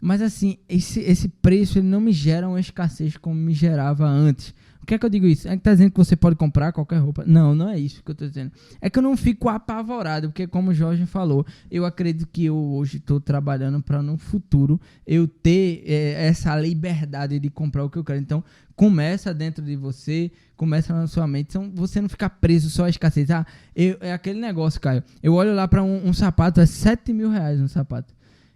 Mas assim, esse preço ele não me gera uma escassez como me gerava antes. Por que é que eu digo isso? É que tá dizendo que você pode comprar qualquer roupa? Não, não é isso que eu tô dizendo. É que eu não fico apavorado, porque como o Jorge falou, eu acredito que eu hoje estou trabalhando para no futuro eu ter essa liberdade de comprar o que eu quero. Então, começa dentro de você, começa na sua mente. Então, você não ficar preso só à escassez. É aquele negócio, Caio. Eu olho lá para um sapato, é R$7.000 um sapato.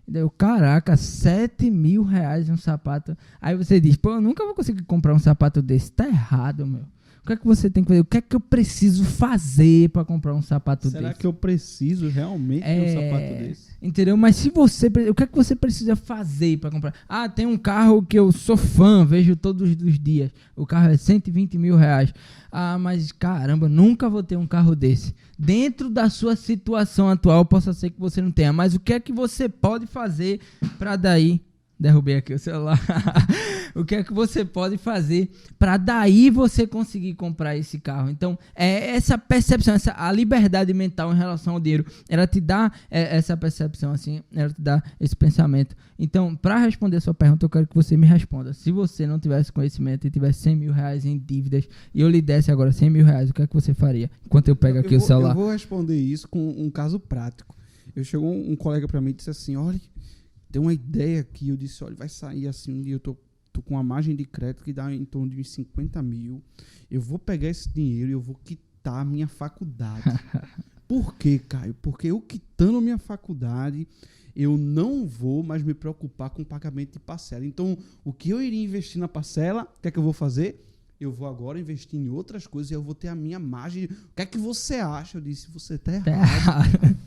Eu, caraca, R$7.000 um sapato. Aí você diz, pô, eu nunca vou conseguir comprar um sapato desse. Tá errado, meu. O que é que você tem que fazer? O que é que eu preciso fazer para comprar um sapato desse? Será que eu preciso realmente de um sapato desse? Entendeu? Mas se você... O que é que você precisa fazer para comprar? Tem um carro que eu sou fã, vejo todos os dias. O carro é R$120.000. Mas caramba, nunca vou ter um carro desse. Dentro da sua situação atual, possa ser que você não tenha. Mas o que é que você pode fazer para daí... Derrubei aqui o celular. O que é que você pode fazer para daí você conseguir comprar esse carro? Então, essa percepção, a liberdade mental em relação ao dinheiro, ela te dá essa percepção, assim, ela te dá esse pensamento. Então, para responder a sua pergunta, eu quero que você me responda. Se você não tivesse conhecimento e tivesse 100 mil reais em dívidas e eu lhe desse agora 100 mil reais, o que é que você faria? Enquanto eu pego aqui o celular. Eu vou responder isso com um caso prático. Chegou um colega para mim e disse assim, olha, tem uma ideia aqui. Eu disse, olha, vai sair assim um dia, eu tô com uma margem de crédito que dá em torno de uns 50 mil. Eu vou pegar esse dinheiro e eu vou quitar a minha faculdade. Por quê, Caio? Porque eu quitando a minha faculdade, eu não vou mais me preocupar com o pagamento de parcela. Então, o que eu iria investir na parcela, o que é que eu vou fazer? Eu vou agora investir em outras coisas e eu vou ter a minha margem. O que é que você acha? Eu disse, você está errado.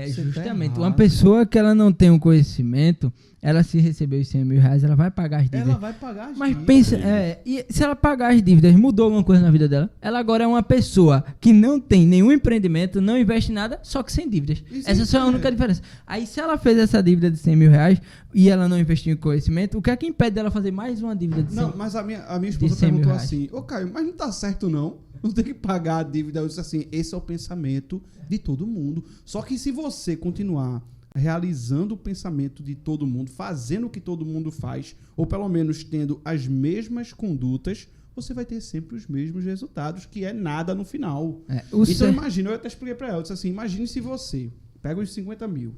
Justamente. Uma pessoa que ela não tem um conhecimento, ela se receber os 100 mil reais, ela vai pagar as dívidas. Ela vai pagar as Mas dívidas. pensa, e se ela pagar as dívidas, mudou alguma coisa na vida dela? Ela agora é uma pessoa que não tem nenhum empreendimento, não investe em nada, só que sem dívidas. Essa só é a única diferença. Aí se ela fez essa dívida de 100 mil reais e ela não investiu em conhecimento, o que é que impede dela fazer mais uma dívida de 100 Não, mas a minha esposa perguntou assim, Caio, mas não tá certo não tem que pagar a dívida. Eu disse assim, esse é o pensamento de todo mundo. Só que se você continuar realizando o pensamento de todo mundo, fazendo o que todo mundo faz, ou pelo menos tendo as mesmas condutas, você vai ter sempre os mesmos resultados, que é nada no final. Então imagina, eu até expliquei para ela, eu disse assim, imagine se você pega os 50 mil,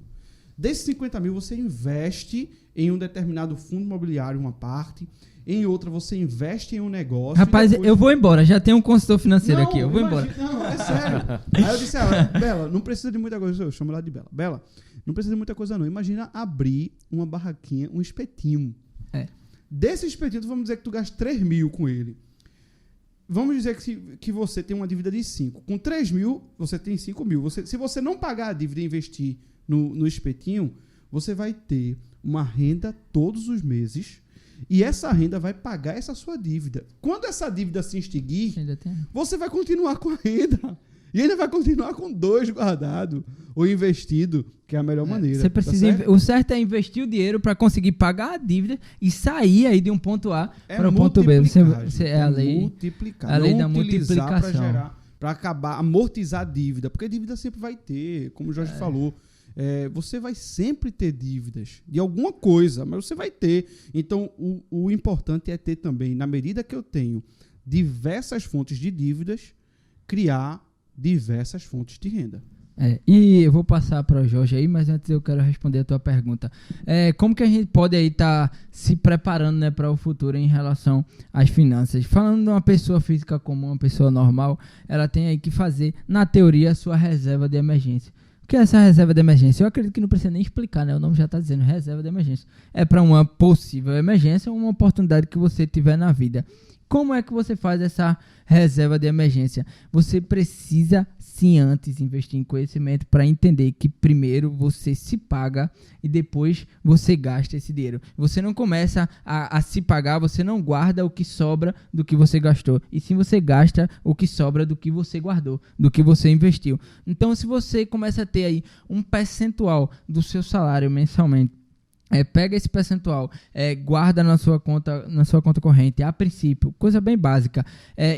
desses 50 mil você investe em um determinado fundo imobiliário, uma parte, em outra você investe em um negócio. Rapaz, depois... eu vou embora, já tem um consultor financeiro aqui, eu vou embora. Não, é sério. Aí eu disse a ela, Bela, não precisa de muita coisa, eu chamo ela de Bela. Bela, não precisa de muita coisa não, imagina abrir uma barraquinha, um espetinho. Desse espetinho, vamos dizer que tu gasta 3 mil com ele. Vamos dizer que você tem uma dívida de 5. Com 3 mil, você tem 5 mil. Se você não pagar a dívida e investir no espetinho, você vai ter uma renda todos os meses e essa renda vai pagar essa sua dívida. Quando essa dívida se extinguir, você vai continuar com a renda. E ainda vai continuar com 2 guardado ou investido, que é a melhor maneira. Você precisa o certo é investir o dinheiro para conseguir pagar a dívida e sair aí de um ponto A para o ponto B. Você é a lei multiplicar. A lei da multiplicação. Para acabar, amortizar a dívida. Porque dívida sempre vai ter, como o Jorge falou. Você vai sempre ter dívidas de alguma coisa, mas você vai ter. Então, o importante é ter também, na medida que eu tenho diversas fontes de dívidas, criar diversas fontes de renda. E eu vou passar para o Jorge aí, mas antes eu quero responder a tua pergunta. Como que a gente pode aí estar se preparando, né, para o futuro em relação às finanças? Falando de uma pessoa física comum, uma pessoa normal, ela tem aí que fazer, na teoria, a sua reserva de emergência. O que é essa reserva de emergência? Eu acredito que não precisa nem explicar, né? O nome já está dizendo reserva de emergência. É para uma possível emergência ou uma oportunidade que você tiver na vida. Como é que você faz essa reserva de emergência? Você precisa, sim, antes investir em conhecimento para entender que primeiro você se paga e depois você gasta esse dinheiro. Você não começa a se pagar, você não guarda o que sobra do que você gastou. E sim, você gasta o que sobra do que você guardou, do que você investiu. Então, se você começa a ter aí um percentual do seu salário mensalmente, pega esse percentual, guarda na sua conta corrente, a princípio, coisa bem básica,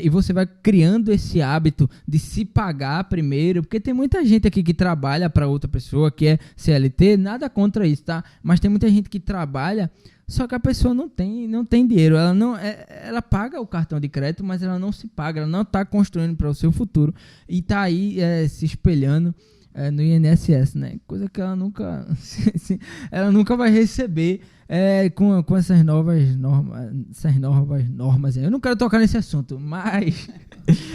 e você vai criando esse hábito de se pagar primeiro, porque tem muita gente aqui que trabalha para outra pessoa, que é CLT, nada contra isso, tá? Mas tem muita gente que trabalha, só que a pessoa não tem dinheiro, ela paga o cartão de crédito, mas ela não se paga, ela não está construindo para o seu futuro, e está aí se espelhando no INSS, né? Coisa que ela nunca vai receber com essas novas normas. Eu não quero tocar nesse assunto, mas...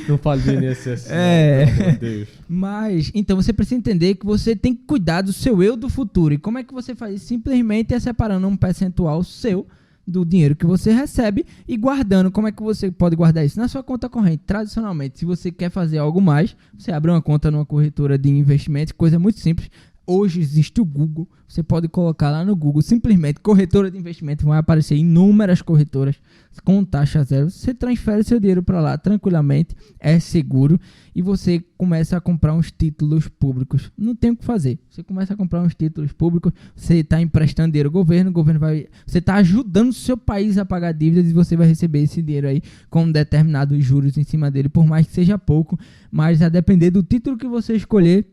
Não fale do INSS, pelo amor de Deus. Mas, então, você precisa entender que você tem que cuidar do seu eu do futuro. E como é que você faz isso? Simplesmente separando um percentual seu do dinheiro que você recebe e guardando. Como é que você pode guardar isso? Na sua conta corrente. Tradicionalmente, se você quer fazer algo mais, você abre uma conta numa corretora de investimento, coisa muito simples. hoje existe o Google, você pode colocar lá no Google, simplesmente corretora de investimento, vai aparecer inúmeras corretoras com taxa zero, você transfere seu dinheiro para lá tranquilamente, é seguro, e você começa a comprar uns títulos públicos, não tem o que fazer, você começa a comprar uns títulos públicos, você está emprestando dinheiro ao governo, o governo vai, você está ajudando o seu país a pagar dívidas, e você vai receber esse dinheiro aí com determinados juros em cima dele, por mais que seja pouco, mas a depender do título que você escolher,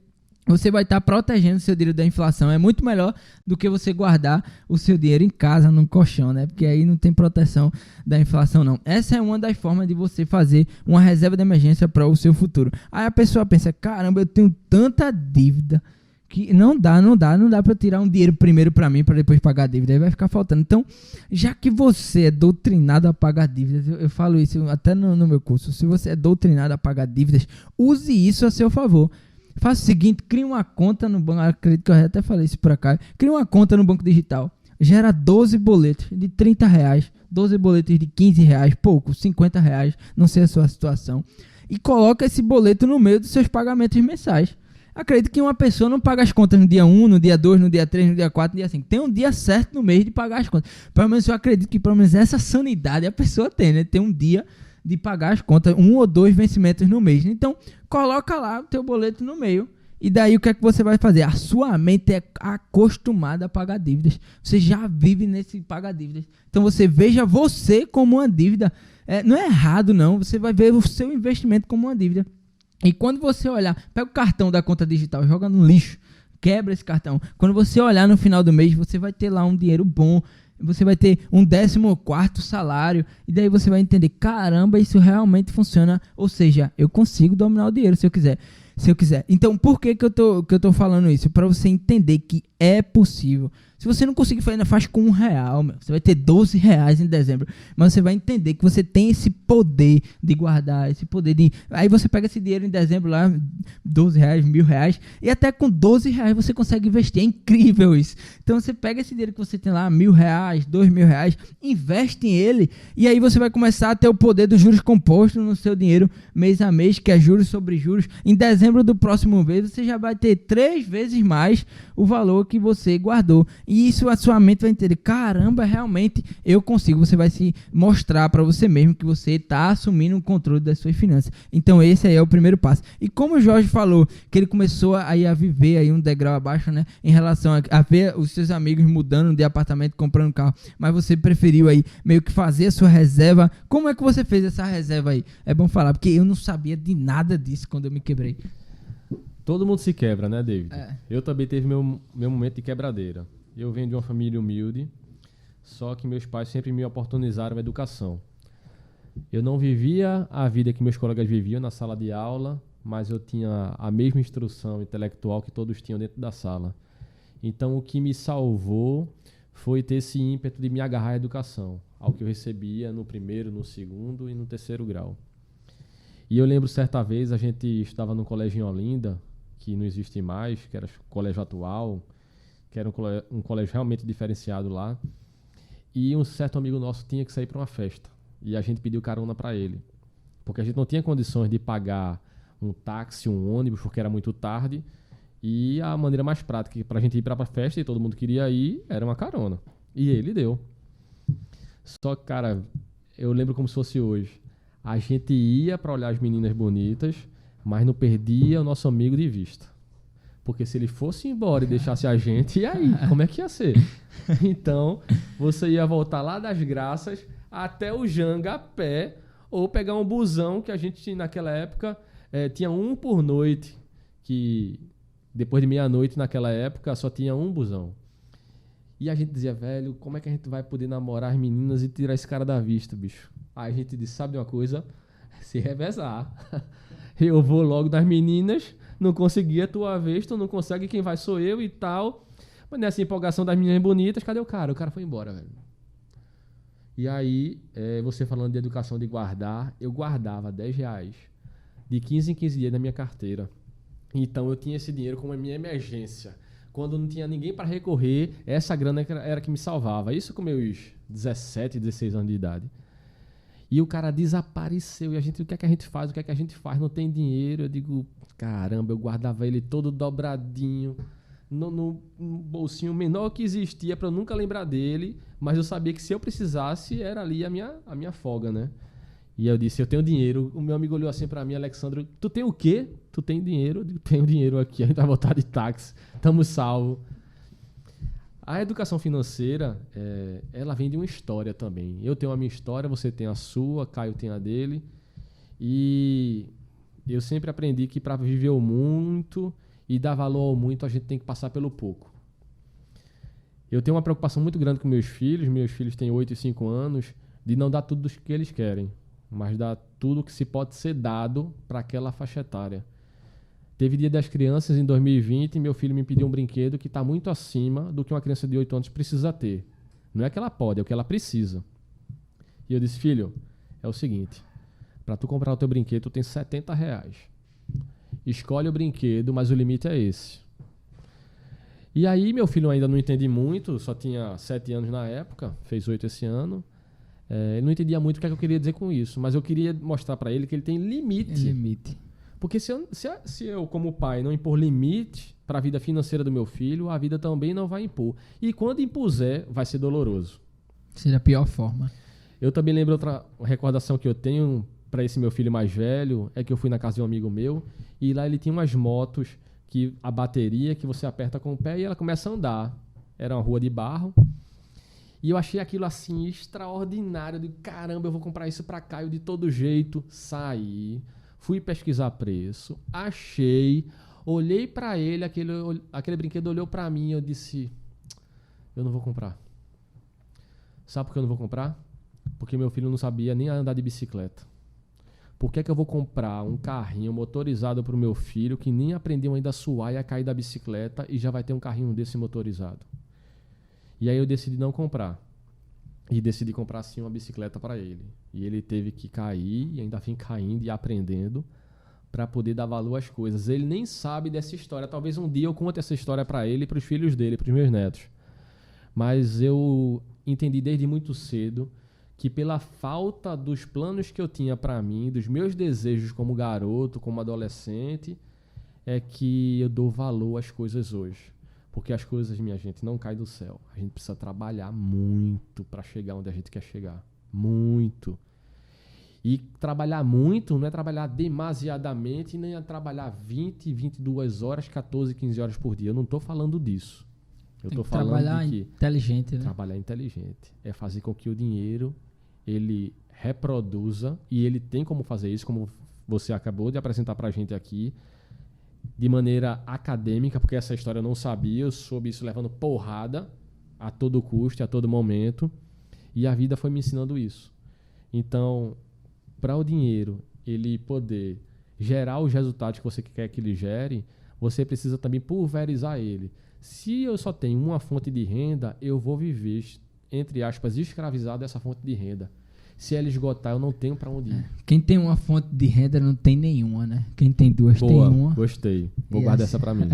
você vai estar protegendo o seu dinheiro da inflação. É muito melhor do que você guardar o seu dinheiro em casa, num colchão, né? Porque aí não tem proteção da inflação, não. Essa é uma das formas de você fazer uma reserva de emergência para o seu futuro. Aí a pessoa pensa, caramba, eu tenho tanta dívida que não dá para eu tirar um dinheiro primeiro para mim, para depois pagar a dívida. Aí vai ficar faltando. Então, já que você é doutrinado a pagar dívidas, eu falo isso até no meu curso, se você é doutrinado a pagar dívidas, use isso a seu favor. Faça o seguinte, crie uma conta no banco, acredito que eu até falei isso por cá, crie uma conta no banco digital, gera 12 boletos de R$30, 12 boletos de R$15, pouco, R$50, não sei a sua situação, e coloca esse boleto no meio dos seus pagamentos mensais. Acredito que uma pessoa não paga as contas no dia 1, no dia 2, no dia 3, no dia 4, no dia 5. Tem um dia certo no mês de pagar as contas. Pelo menos eu acredito que pelo menos essa sanidade a pessoa tem, né? Tem um dia de pagar as contas, 1 ou 2 vencimentos no mês. Então, coloca lá o teu boleto no meio. E daí o que é que você vai fazer? A sua mente é acostumada a pagar dívidas. Você já vive nesse pagar dívidas. Então você veja você como uma dívida. Não é errado não. Você vai ver o seu investimento como uma dívida. E quando você olhar, pega o cartão da conta digital, joga no lixo, quebra esse cartão. Quando você olhar no final do mês, você vai ter lá um dinheiro bom. Você vai ter um 14º salário. E daí você vai entender, caramba, isso realmente funciona. Ou seja, eu consigo dominar o dinheiro se eu quiser. Então, por que eu tô falando isso? Para você entender que é possível. Se você não conseguir fazer, faz com R$1, meu. Você vai ter R$12 em dezembro. Mas você vai entender que você tem esse poder de guardar, esse poder de... Aí você pega esse dinheiro em dezembro lá, R$12, R$1.000, e até com R$12 você consegue investir. É incrível isso. Então você pega esse dinheiro que você tem lá, R$1.000, R$2.000, investe em ele, e aí você vai começar a ter o poder dos juros compostos no seu dinheiro mês a mês, que é juros sobre juros. Em dezembro do próximo mês, você já vai ter 3 vezes mais o valor que você guardou. E isso a sua mente vai entender, caramba, realmente eu consigo. Você vai se mostrar para você mesmo que você está assumindo o controle das suas finanças. Então esse aí é o primeiro passo. E como o Jorge falou, que ele começou aí a viver aí um degrau abaixo, né, em relação a ver os seus amigos mudando de apartamento, comprando carro, mas você preferiu aí meio que fazer a sua reserva. Como é que você fez essa reserva aí? É bom falar, porque eu não sabia de nada disso quando eu me quebrei. Todo mundo se quebra, né, David? É. Eu também teve meu momento de quebradeira. Eu venho de uma família humilde, só que meus pais sempre me oportunizaram a educação. Eu não vivia a vida que meus colegas viviam na sala de aula, mas eu tinha a mesma instrução intelectual que todos tinham dentro da sala. Então, o que me salvou foi ter esse ímpeto de me agarrar à educação, ao que eu recebia no primeiro, no segundo e no terceiro grau. E eu lembro, certa vez, a gente estava num colégio em Olinda, que não existe mais, que era o colégio atual, que era um colégio realmente diferenciado lá, e um certo amigo nosso tinha que sair para uma festa, e a gente pediu carona para ele, porque a gente não tinha condições de pagar um táxi, um ônibus, porque era muito tarde, e a maneira mais prática para a gente ir para a festa, e todo mundo queria ir, era uma carona, e ele deu. Só que, cara, eu lembro como se fosse hoje, a gente ia para olhar as meninas bonitas, mas não perdia o nosso amigo de vista. Porque se ele fosse embora e deixasse a gente, e aí? Como é que ia ser? Então, você ia voltar lá das Graças até o Janga a pé, ou pegar um busão, que a gente, naquela época, tinha um por noite, que depois de meia-noite, naquela época, só tinha um busão. E a gente dizia, velho, como é que a gente vai poder namorar as meninas e tirar esse cara da vista, bicho? Aí a gente disse, sabe de uma coisa? Se revezar. Eu vou logo das meninas, não consegui a tua vez, tu não consegue, quem vai sou eu e tal. Mas nessa empolgação das meninas bonitas, cadê o cara? O cara foi embora, velho. E aí, você falando de educação de guardar, eu guardava R$10 de 15 em 15 dias na minha carteira. Então eu tinha esse dinheiro como a minha emergência. Quando não tinha ninguém para recorrer, essa grana era que me salvava. Isso com meus 17, 16 anos de idade. E o cara desapareceu. E a gente, o que é que a gente faz? O que é que a gente faz? Não tem dinheiro. Eu digo, caramba, eu guardava ele todo dobradinho no bolsinho menor que existia para eu nunca lembrar dele, mas eu sabia que se eu precisasse era ali a minha folga, né? E eu disse, eu tenho dinheiro. O meu amigo olhou assim para mim, Alexandre, tu tem o quê? Tu tem dinheiro? Eu digo, tenho dinheiro aqui, a gente vai voltar de táxi, estamos salvos. A educação financeira, ela vem de uma história também. Eu tenho a minha história, você tem a sua, Caio tem a dele. E eu sempre aprendi que para viver o muito e dar valor ao muito, a gente tem que passar pelo pouco. Eu tenho uma preocupação muito grande com meus filhos têm 8 e 5 anos, de não dar tudo o que eles querem, mas dar tudo que se pode ser dado para aquela faixa etária. Teve Dia das Crianças em 2020 e meu filho me pediu um brinquedo que está muito acima do que uma criança de 8 anos precisa ter. Não é que ela pode, é o que ela precisa. E eu disse, filho, é o seguinte, para tu comprar o teu brinquedo, tu tem R$70. Escolhe o brinquedo, mas o limite é esse. E aí meu filho ainda não entende muito, só tinha 7 anos na época, fez 8 esse ano. Ele não entendia muito o que é que eu queria dizer com isso, mas eu queria mostrar para ele que ele tem limite. Porque se eu, como pai, não impor limite para a vida financeira do meu filho, a vida também não vai impor. E quando impuser, vai ser doloroso. Seria a pior forma. Eu também lembro outra recordação que eu tenho para esse meu filho mais velho, é que eu fui na casa de um amigo meu, e lá ele tinha umas motos, que a bateria que você aperta com o pé e ela começa a andar. Era uma rua de barro. E eu achei aquilo assim extraordinário. De caramba, eu vou comprar isso para Caio de todo jeito. Saí, fui pesquisar preço, achei, olhei para ele, aquele brinquedo olhou para mim e eu disse, eu não vou comprar. Sabe por que eu não vou comprar? Porque meu filho não sabia nem andar de bicicleta. Por que é que eu vou comprar um carrinho motorizado para o meu filho que nem aprendeu ainda a suar e a cair da bicicleta e já vai ter um carrinho desse motorizado? E aí eu decidi não comprar. E decidi comprar sim uma bicicleta para ele. E ele teve que cair e ainda vem caindo e aprendendo para poder dar valor às coisas. Ele nem sabe dessa história. Talvez um dia eu conte essa história para ele e para os filhos dele, para os meus netos. Mas eu entendi desde muito cedo que pela falta dos planos que eu tinha para mim, dos meus desejos como garoto, como adolescente, é que eu dou valor às coisas hoje. Porque as coisas, minha gente, não caem do céu. A gente precisa trabalhar muito para chegar onde a gente quer chegar. Muito. E trabalhar muito não é trabalhar demasiadamente, nem é trabalhar 20, 22 horas, 14, 15 horas por dia. Eu não estou falando disso. Eu estou falando trabalhar de que inteligente, né? Trabalhar inteligente é fazer com que o dinheiro ele reproduza, e ele tem como fazer isso, como você acabou de apresentar para a gente aqui, de maneira acadêmica, porque essa história eu não sabia, eu soube isso levando porrada a todo custo, a todo momento, e a vida foi me ensinando isso. Então, para o dinheiro ele poder gerar os resultados que você quer que ele gere, você precisa também pulverizar ele. Se eu só tenho uma fonte de renda, eu vou viver, entre aspas, escravizado dessa fonte de renda. Se ela esgotar, eu não tenho para onde ir. Quem tem uma fonte de renda não tem nenhuma, né? Quem tem duas Boa, tem uma. Gostei. Vou E guardar assim- essa para mim.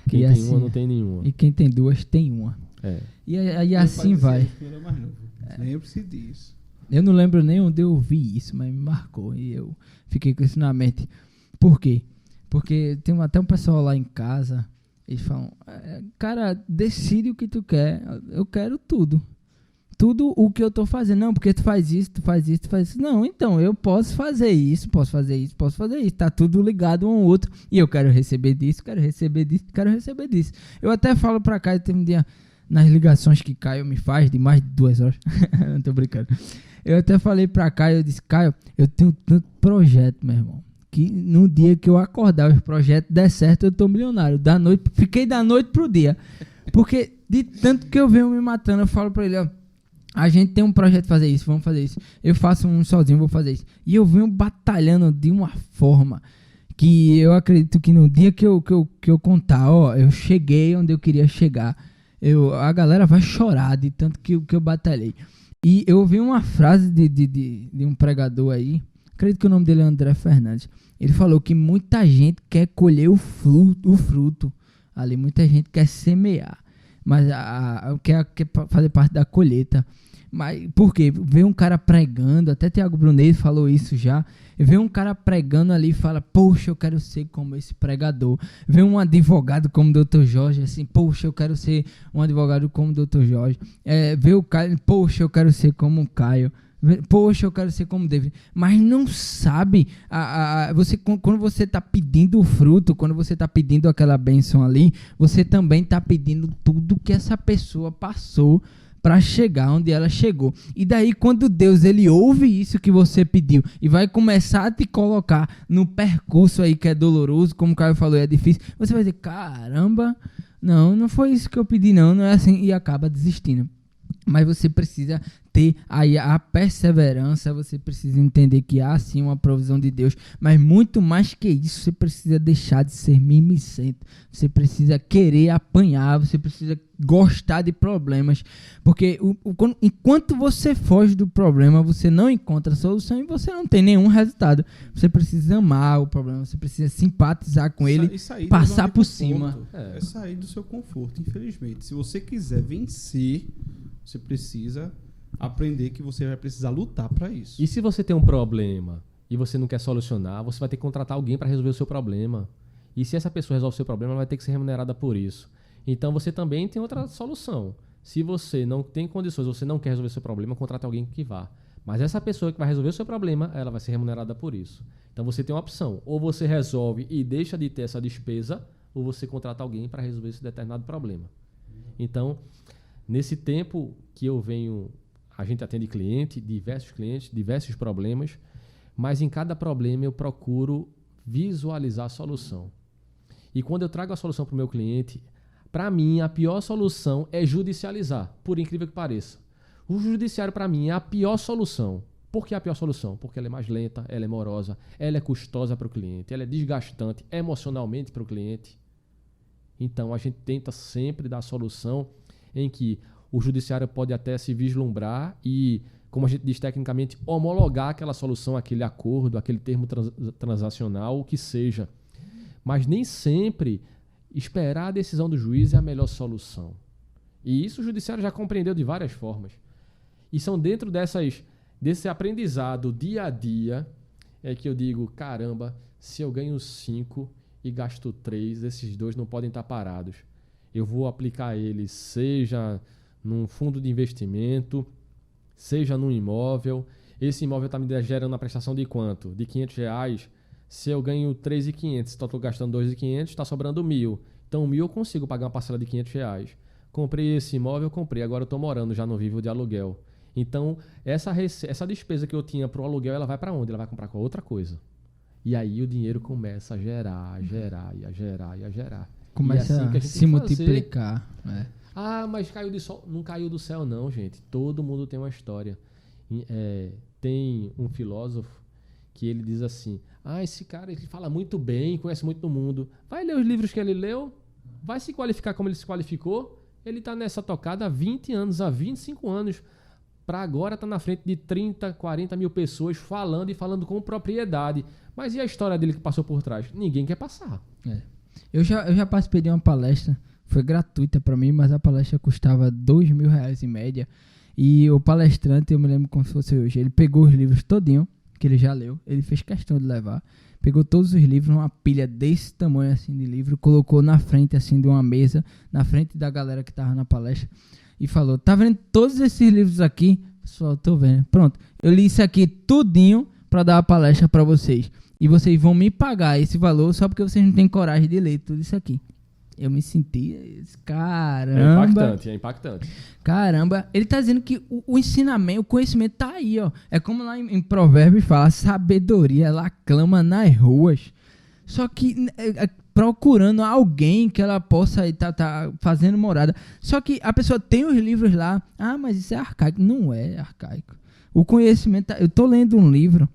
Quem E tem assim- uma, não tem nenhuma. E quem tem duas tem uma. E assim vai. Lembre-se disso. Eu não lembro nem onde eu ouvi isso, mas me marcou. E eu fiquei com isso na mente. Por quê? Porque tem até um pessoal lá em casa, eles falam, cara, decide o que tu quer. Eu quero tudo. Tudo o que eu tô fazendo. Não, porque tu faz isso, tu faz isso, tu faz isso. Não, então, eu posso fazer isso, posso fazer isso, posso fazer isso. Tá tudo ligado um ao outro. E eu quero receber disso, quero receber disso, quero receber disso. Eu até falo pra Caio, tem um dia, nas ligações que Caio me faz, de mais de 2 horas. Não tô brincando. Eu até falei pra Caio, eu disse, Caio, eu tenho tanto projeto, meu irmão, que no dia que eu acordar, os projetos der certo, eu tô milionário. Fiquei da noite pro dia. Porque de tanto que eu venho me matando, eu falo pra ele, ó, a gente tem um projeto de fazer isso, vamos fazer isso. Eu faço um sozinho, vou fazer isso. E eu venho batalhando de uma forma que eu acredito que no dia que eu contar, ó, eu cheguei onde eu queria chegar, a galera vai chorar de tanto que eu batalhei. E eu ouvi uma frase de um pregador aí, acredito que o nome dele é André Fernandes. Ele falou que muita gente quer colher o fruto ali, muita gente quer semear, mas quer fazer parte da colheita. Mas por quê? Vê um cara pregando, até Tiago Brunet falou isso já. Vê um cara pregando ali e fala, poxa, eu quero ser como esse pregador. Vê um advogado como o Dr. Jorge, assim, poxa, eu quero ser um advogado como o Dr. Jorge. Vê o Caio, poxa, eu quero ser como o Caio. Poxa, eu quero ser como David. Mas não sabe, quando você está pedindo o fruto, quando você está pedindo aquela bênção ali, você também está pedindo tudo que essa pessoa passou para chegar onde ela chegou. E daí, quando Deus ele ouve isso que você pediu e vai começar a te colocar no percurso aí que é doloroso, como o Caio falou, é difícil, você vai dizer, caramba, não foi isso que eu pedi, não é assim, e acaba desistindo. Mas você precisa ter aí a perseverança, você precisa entender que há sim uma provisão de Deus, mas muito mais que isso, você precisa deixar de ser mimicento, você precisa querer apanhar, você precisa gostar de problemas, porque enquanto você foge do problema, você não encontra solução e você não tem nenhum resultado. Você precisa amar o problema, você precisa simpatizar com ele, passar por cima. É sair do seu conforto, infelizmente. Se você quiser vencer, você precisa aprender que você vai precisar lutar para isso. E se você tem um problema e você não quer solucionar, você vai ter que contratar alguém para resolver o seu problema. E se essa pessoa resolve o seu problema, ela vai ter que ser remunerada por isso. Então você também tem outra solução. Se você não tem condições, você não quer resolver o seu problema, contrata alguém que vá. Mas essa pessoa que vai resolver o seu problema, ela vai ser remunerada por isso. Então você tem uma opção. Ou você resolve e deixa de ter essa despesa, ou você contrata alguém para resolver esse determinado problema. Então, nesse tempo que a gente atende diversos problemas, mas em cada problema eu procuro visualizar a solução. E quando eu trago a solução para o meu cliente, para mim a pior solução é judicializar, por incrível que pareça. O judiciário para mim é a pior solução. Por que a pior solução? Porque ela é mais lenta, ela é morosa, ela é custosa para o cliente, ela é desgastante emocionalmente para o cliente. Então a gente tenta sempre dar a solução em que o judiciário pode até se vislumbrar e, como a gente diz tecnicamente, homologar aquela solução, aquele acordo, aquele termo transacional, o que seja. Mas nem sempre esperar a decisão do juiz é a melhor solução. E isso o judiciário já compreendeu de várias formas. E são dentro desse aprendizado dia a dia que eu digo, caramba, se eu ganho 5 e gasto 3, esses 2 não podem estar parados. Eu vou aplicar eles, seja num fundo de investimento, seja num imóvel. Esse imóvel está me gerando uma prestação de quanto? De R$500. Se eu ganho 3.500, estou gastando 2.500, está sobrando 1.000. Então 1.000 eu consigo pagar uma parcela de R$500. Comprei esse imóvel, agora eu estou morando, já não vivo de aluguel. Então essa despesa que eu tinha para o aluguel, ela vai para onde? Ela vai comprar com outra coisa. E aí o dinheiro começa a gerar. Começa assim a se multiplicar. Ah, mas caiu do sol. Não caiu do céu não, gente. Todo mundo tem uma história. Tem um filósofo que ele diz assim, esse cara ele fala muito bem, conhece muito do mundo. Vai ler os livros que ele leu, vai se qualificar como ele se qualificou. Ele está nessa tocada há 20 anos, há 25 anos. Para agora está na frente de 30, 40 mil pessoas falando com propriedade. Mas e a história dele que passou por trás? Ninguém quer passar. Eu já participei de uma palestra, foi gratuita para mim, mas a palestra custava R$2.000 em média. E o palestrante, eu me lembro como se fosse hoje, ele pegou os livros todinho, que ele já leu, ele fez questão de levar, pegou todos os livros, uma pilha desse tamanho assim de livro, colocou na frente assim de uma mesa, na frente da galera que tava na palestra, e falou, tá vendo todos esses livros aqui? Pessoal, tô vendo. Pronto, eu li isso aqui tudinho para dar a palestra para vocês. E vocês vão me pagar esse valor só porque vocês não têm coragem de ler tudo isso aqui. Eu me senti, caramba. É impactante. Caramba, ele tá dizendo que o ensinamento, o conhecimento tá aí, ó. É como lá em Provérbios fala, sabedoria, ela clama nas ruas. Só que procurando alguém que ela possa tá fazendo morada. Só que a pessoa tem os livros lá. Mas isso é arcaico. Não é arcaico. O conhecimento, eu tô lendo um livro,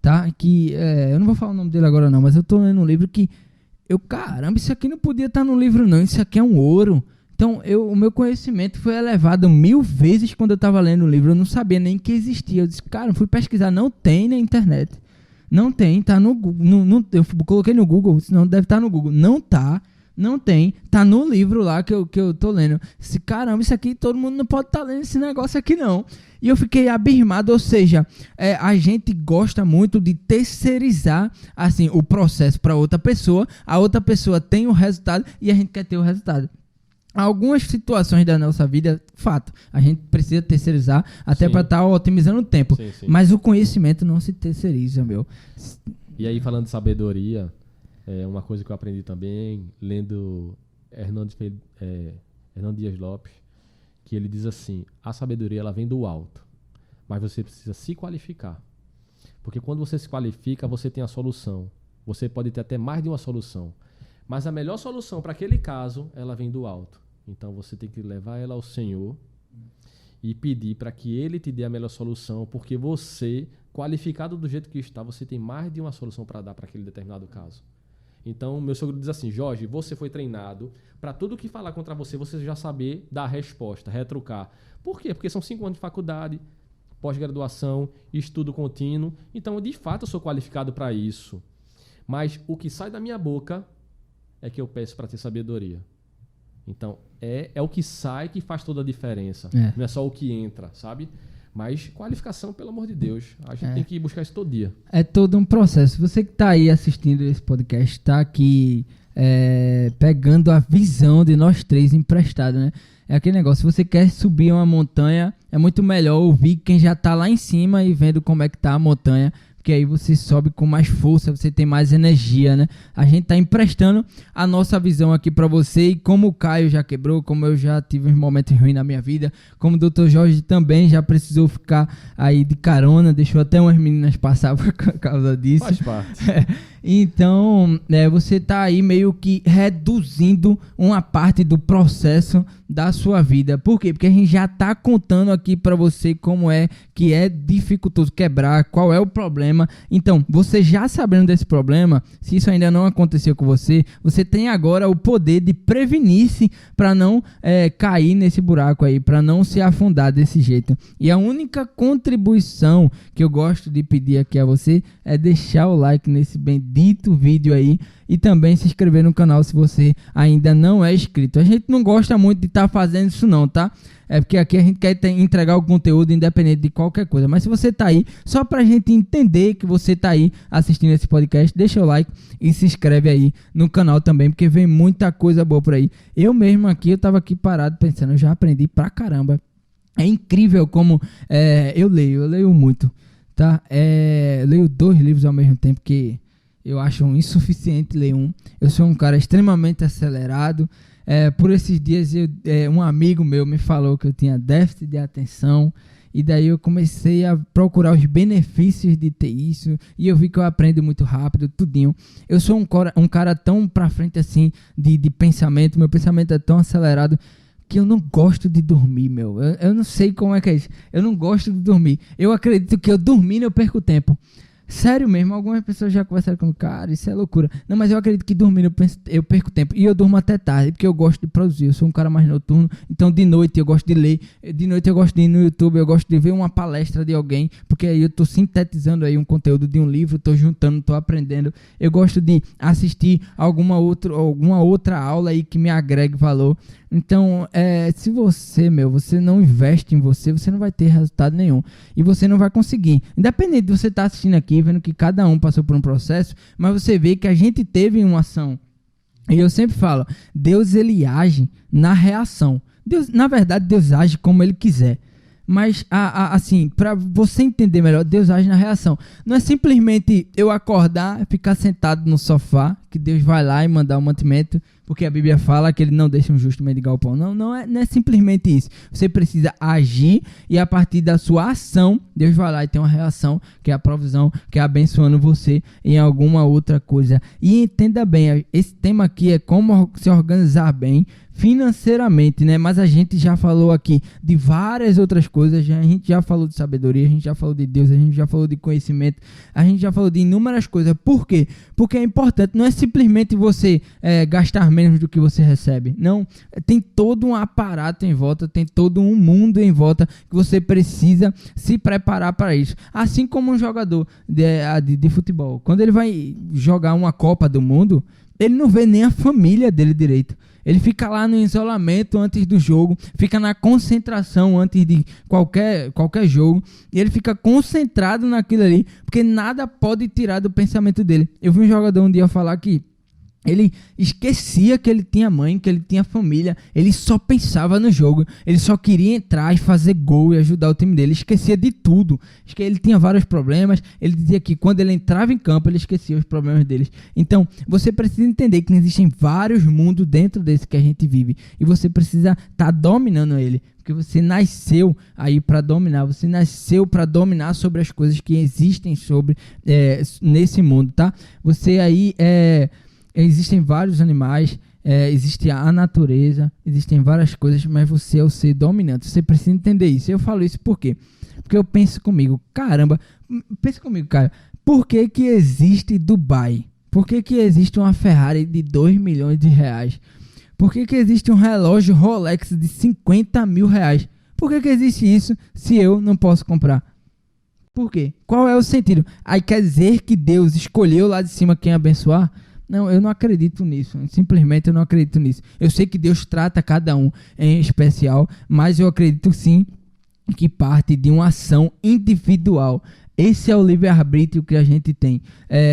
tá? Que, eu não vou falar o nome dele agora não, mas eu tô lendo um livro que caramba, isso aqui não podia estar no livro não, isso aqui é um ouro. Então, o meu conhecimento foi elevado 1000 vezes quando eu estava lendo o livro, eu não sabia nem que existia. Eu disse, cara, fui pesquisar, não tem na internet. Não tem, tá no Google. Eu coloquei no Google, senão deve estar no Google. Não tá, Não tem. Tá no livro lá que eu tô lendo. Caramba, isso aqui todo mundo não pode estar lendo esse negócio aqui não. E eu fiquei abismado, ou seja, a gente gosta muito de terceirizar assim, o processo para outra pessoa. A outra pessoa tem o resultado e a gente quer ter o resultado. Algumas situações da nossa vida, fato, a gente precisa terceirizar até para estar otimizando o tempo. Sim. Mas o conhecimento não se terceiriza, meu. E aí, falando de sabedoria, uma coisa que eu aprendi também, lendo Hernando Dias Lopes, que ele diz assim, a sabedoria ela vem do alto, mas você precisa se qualificar. Porque quando você se qualifica, você tem a solução. Você pode ter até mais de uma solução. Mas a melhor solução para aquele caso, ela vem do alto. Então você tem que levar ela ao Senhor e pedir para que Ele te dê a melhor solução, porque você, qualificado do jeito que está, você tem mais de uma solução para dar para aquele determinado caso. Então, meu sogro diz assim, Jorge, você foi treinado para tudo que falar contra você, você já saber dar a resposta, retrucar. Por quê? Porque são 5 anos de faculdade, pós-graduação, estudo contínuo. Então, de fato, eu sou qualificado para isso. Mas o que sai da minha boca é que eu peço para ter sabedoria. Então, é o que sai que faz toda a diferença. Não é só o que entra, sabe? Mas qualificação, pelo amor de Deus. A gente tem que buscar isso todo dia. É todo um processo. Você que está aí assistindo esse podcast, está aqui pegando a visão de nós três emprestada, né? É aquele negócio, se você quer subir uma montanha, é muito melhor ouvir quem já está lá em cima e vendo como é que tá a montanha, porque aí você sobe com mais força, você tem mais energia, né? A gente tá emprestando a nossa visão aqui para você, e como o Caio já quebrou, como eu já tive uns momentos ruins na minha vida, como o Dr. Jorge também já precisou ficar aí de carona, deixou até umas meninas passar por causa disso. Faz parte. Então, você tá aí meio que reduzindo uma parte do processo da sua vida. Por quê? Porque a gente já tá contando aqui para você como é que é dificultoso quebrar, qual é o problema. Então, você já sabendo desse problema, se isso ainda não aconteceu com você, você tem agora o poder de prevenir-se para não cair nesse buraco aí, para não se afundar desse jeito. E a única contribuição que eu gosto de pedir aqui a você é deixar o like nesse bendito vídeo aí e também se inscrever no canal se você ainda não é inscrito. A gente não gosta muito de estar fazendo isso não, tá? É porque aqui a gente quer entregar o conteúdo independente de qualquer coisa. Mas se você tá aí, só pra gente entender que você tá aí assistindo esse podcast, deixa o like e se inscreve aí no canal também, porque vem muita coisa boa por aí. Eu mesmo aqui, eu tava aqui parado pensando, eu já aprendi pra caramba. É incrível como eu leio muito, tá? Eu leio 2 livros ao mesmo tempo, que eu acho insuficiente ler um. Eu sou um cara extremamente acelerado. Por esses dias, um amigo meu me falou que eu tinha déficit de atenção. E daí eu comecei a procurar os benefícios de ter isso. E eu vi que eu aprendo muito rápido, tudinho. Eu sou um cara tão pra frente assim de pensamento. Meu pensamento é tão acelerado que eu não gosto de dormir, meu. Eu não sei como é que é isso. Eu não gosto de dormir. Eu acredito que eu dormindo eu perco tempo. Sério mesmo, algumas pessoas já conversaram comigo, cara, isso é loucura. Não, mas eu acredito que dormindo eu perco tempo. E eu durmo até tarde, porque eu gosto de produzir. Eu sou um cara mais noturno, então de noite eu gosto de ler. De noite eu gosto de ir no YouTube, eu gosto de ver uma palestra de alguém, porque aí eu tô sintetizando aí um conteúdo de um livro, tô juntando, tô aprendendo. Eu gosto de assistir alguma outra aula aí que me agregue valor. Então, se você não investe em você, você não vai ter resultado nenhum. E você não vai conseguir. Independente de você estar assistindo aqui, vendo que cada um passou por um processo, mas você vê que a gente teve uma ação. E eu sempre falo, Deus ele age na reação. Na verdade, Deus age como ele quiser. Mas, assim, para você entender melhor, Deus age na reação. Não é simplesmente eu acordar, ficar sentado no sofá, que Deus vai lá e mandar o mantimento, porque a Bíblia fala que ele não deixa um justo mendigar o pão. Não é simplesmente isso. Você precisa agir e a partir da sua ação, Deus vai lá e tem uma reação, que é a provisão, que é abençoando você em alguma outra coisa. E entenda bem, esse tema aqui é como se organizar bem financeiramente, né? Mas a gente já falou aqui de várias outras coisas, a gente já falou de sabedoria, a gente já falou de Deus, a gente já falou de conhecimento, a gente já falou de inúmeras coisas. Por quê? Porque é importante, não é simplesmente você gastar menos do que você recebe, não, tem todo um aparato em volta, tem todo um mundo em volta que você precisa se preparar para isso, assim como um jogador de futebol, quando ele vai jogar uma Copa do Mundo, ele não vê nem a família dele direito. Ele fica lá no isolamento antes do jogo, fica na concentração antes de qualquer jogo, e ele fica concentrado naquilo ali, porque nada pode tirar do pensamento dele. Eu vi um jogador um dia falar que ele esquecia que ele tinha mãe, que ele tinha família, ele só pensava no jogo, ele só queria entrar e fazer gol e ajudar o time dele, ele esquecia de tudo. Ele tinha vários problemas, ele dizia que quando ele entrava em campo, ele esquecia os problemas deles. Então, você precisa entender que existem vários mundos dentro desse que a gente vive, e você precisa estar dominando ele, porque você nasceu aí para dominar, você nasceu para dominar sobre as coisas que existem nesse mundo, tá? Você aí existem vários animais, existe a natureza, existem várias coisas, mas você é o ser dominante. Você precisa entender isso. Eu falo isso por quê? Porque eu penso comigo, cara, por que existe Dubai? Por que existe uma Ferrari de 2 milhões de reais? Por que existe um relógio Rolex de 50 mil reais? Por que existe isso se eu não posso comprar? Por quê? Qual é o sentido? Aí quer dizer que Deus escolheu lá de cima quem abençoar? Não, eu não acredito nisso. Simplesmente eu não acredito nisso. Eu sei que Deus trata cada um em especial, mas eu acredito sim que parte de uma ação individual. Esse é o livre-arbítrio que a gente tem.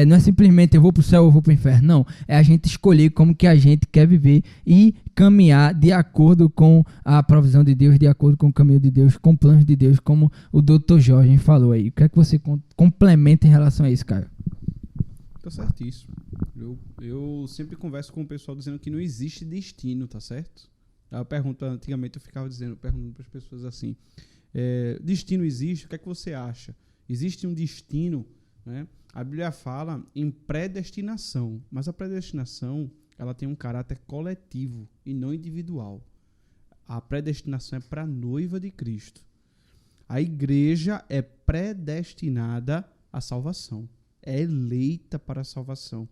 Não é simplesmente eu vou para o céu ou eu vou para o inferno. Não, é a gente escolher como que a gente quer viver e caminhar de acordo com a provisão de Deus, de acordo com o caminho de Deus, com o plano de Deus, como o Dr. Jorge falou aí. O que é que você complementa em relação a isso, Caio? Tá certíssimo. Eu sempre converso com o pessoal dizendo que não existe destino, tá certo? Antigamente eu ficava perguntando para as pessoas assim, destino existe? O que é que você acha? Existe um destino, né? A Bíblia fala em predestinação, mas a predestinação ela tem um caráter coletivo e não individual. A predestinação é para a noiva de Cristo. A igreja é predestinada à salvação, é eleita para a salvação.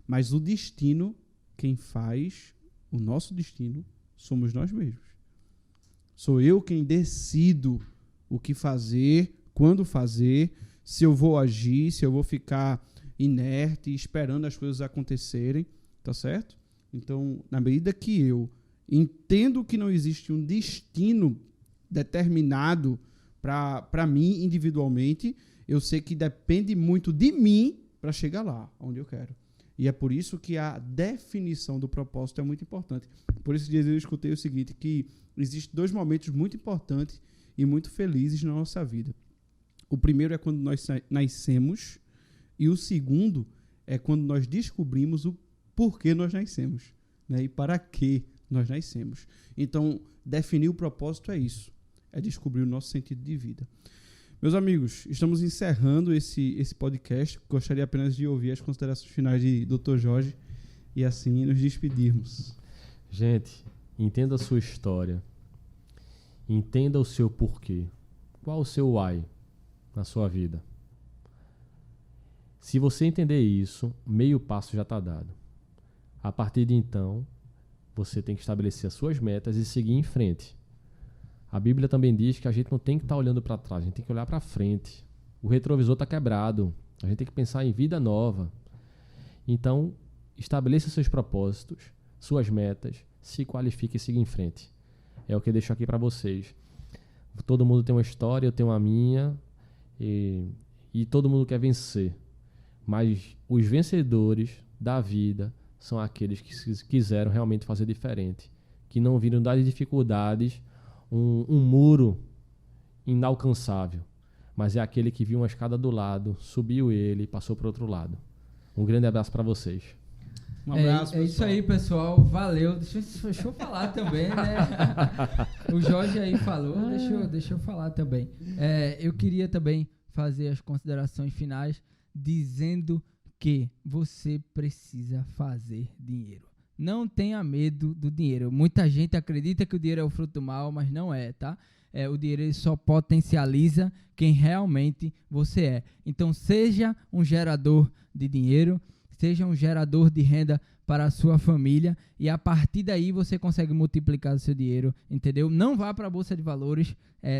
Mas o destino, quem faz o nosso destino, somos nós mesmos. Sou eu quem decido o que fazer, quando fazer, se eu vou agir, se eu vou ficar inerte, esperando as coisas acontecerem, tá certo? Então, na medida que eu entendo que não existe um destino determinado para mim individualmente, eu sei que depende muito de mim para chegar lá, onde eu quero. E é por isso que a definição do propósito é muito importante. Por esses dias eu escutei o seguinte, que existem 2 momentos muito importantes e muito felizes na nossa vida. O primeiro é quando nós nascemos e o segundo é quando nós descobrimos o porquê nós nascemos, né? E para que nós nascemos. Então, definir o propósito é isso, é descobrir o nosso sentido de vida. Meus amigos, estamos encerrando esse podcast. Gostaria apenas de ouvir as considerações finais de Dr. Jorge e assim nos despedirmos. Gente, entenda a sua história. Entenda o seu porquê. Qual o seu why na sua vida? Se você entender isso, meio passo já está dado. A partir de então, você tem que estabelecer as suas metas e seguir em frente. A Bíblia também diz que a gente não tem que estar olhando para trás, a gente tem que olhar para frente. O retrovisor está quebrado, a gente tem que pensar em vida nova. Então, estabeleça seus propósitos, suas metas, se qualifique e siga em frente. É o que eu deixo aqui para vocês. Todo mundo tem uma história, eu tenho a minha, e todo mundo quer vencer. Mas os vencedores da vida são aqueles que quiseram realmente fazer diferente, que não viram das dificuldades um muro inalcançável, mas é aquele que viu uma escada do lado, subiu ele e passou para o outro lado. Um grande abraço para vocês. Um abraço, é isso aí, pessoal. Valeu. Deixa eu falar também, né? O Jorge aí falou, deixa eu falar também. Eu queria também fazer as considerações finais dizendo que você precisa fazer dinheiro. Não tenha medo do dinheiro. Muita gente acredita que o dinheiro é o fruto do mal, mas não é, tá? O dinheiro ele só potencializa quem realmente você é. Então, seja um gerador de dinheiro, seja um gerador de renda para a sua família e a partir daí você consegue multiplicar o seu dinheiro, entendeu? Não vá para a Bolsa de Valores,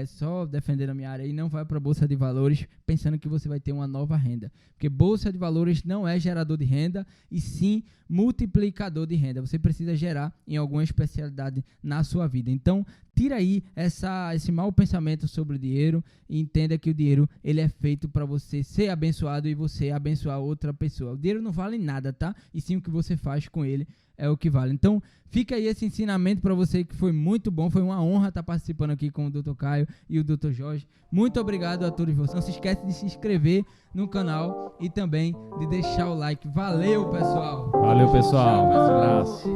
só defendendo a minha área aí, não vá para a Bolsa de Valores pensando que você vai ter uma nova renda, porque Bolsa de Valores não é gerador de renda, e sim multiplicador de renda. Você precisa gerar em alguma especialidade na sua vida. Então, tira aí esse mau pensamento sobre o dinheiro e entenda que o dinheiro ele é feito para você ser abençoado e você abençoar outra pessoa. O dinheiro não vale nada, tá? E sim o que você faz com ele é o que vale. Então, fica aí esse ensinamento para você que foi muito bom. Foi uma honra estar participando aqui com o Dr. Caio e o Dr. Jorge. Muito obrigado a todos vocês. Não se esquece de se inscrever no canal e também de deixar o like. Valeu, pessoal. Valeu, pessoal. Tchau, Um abraço.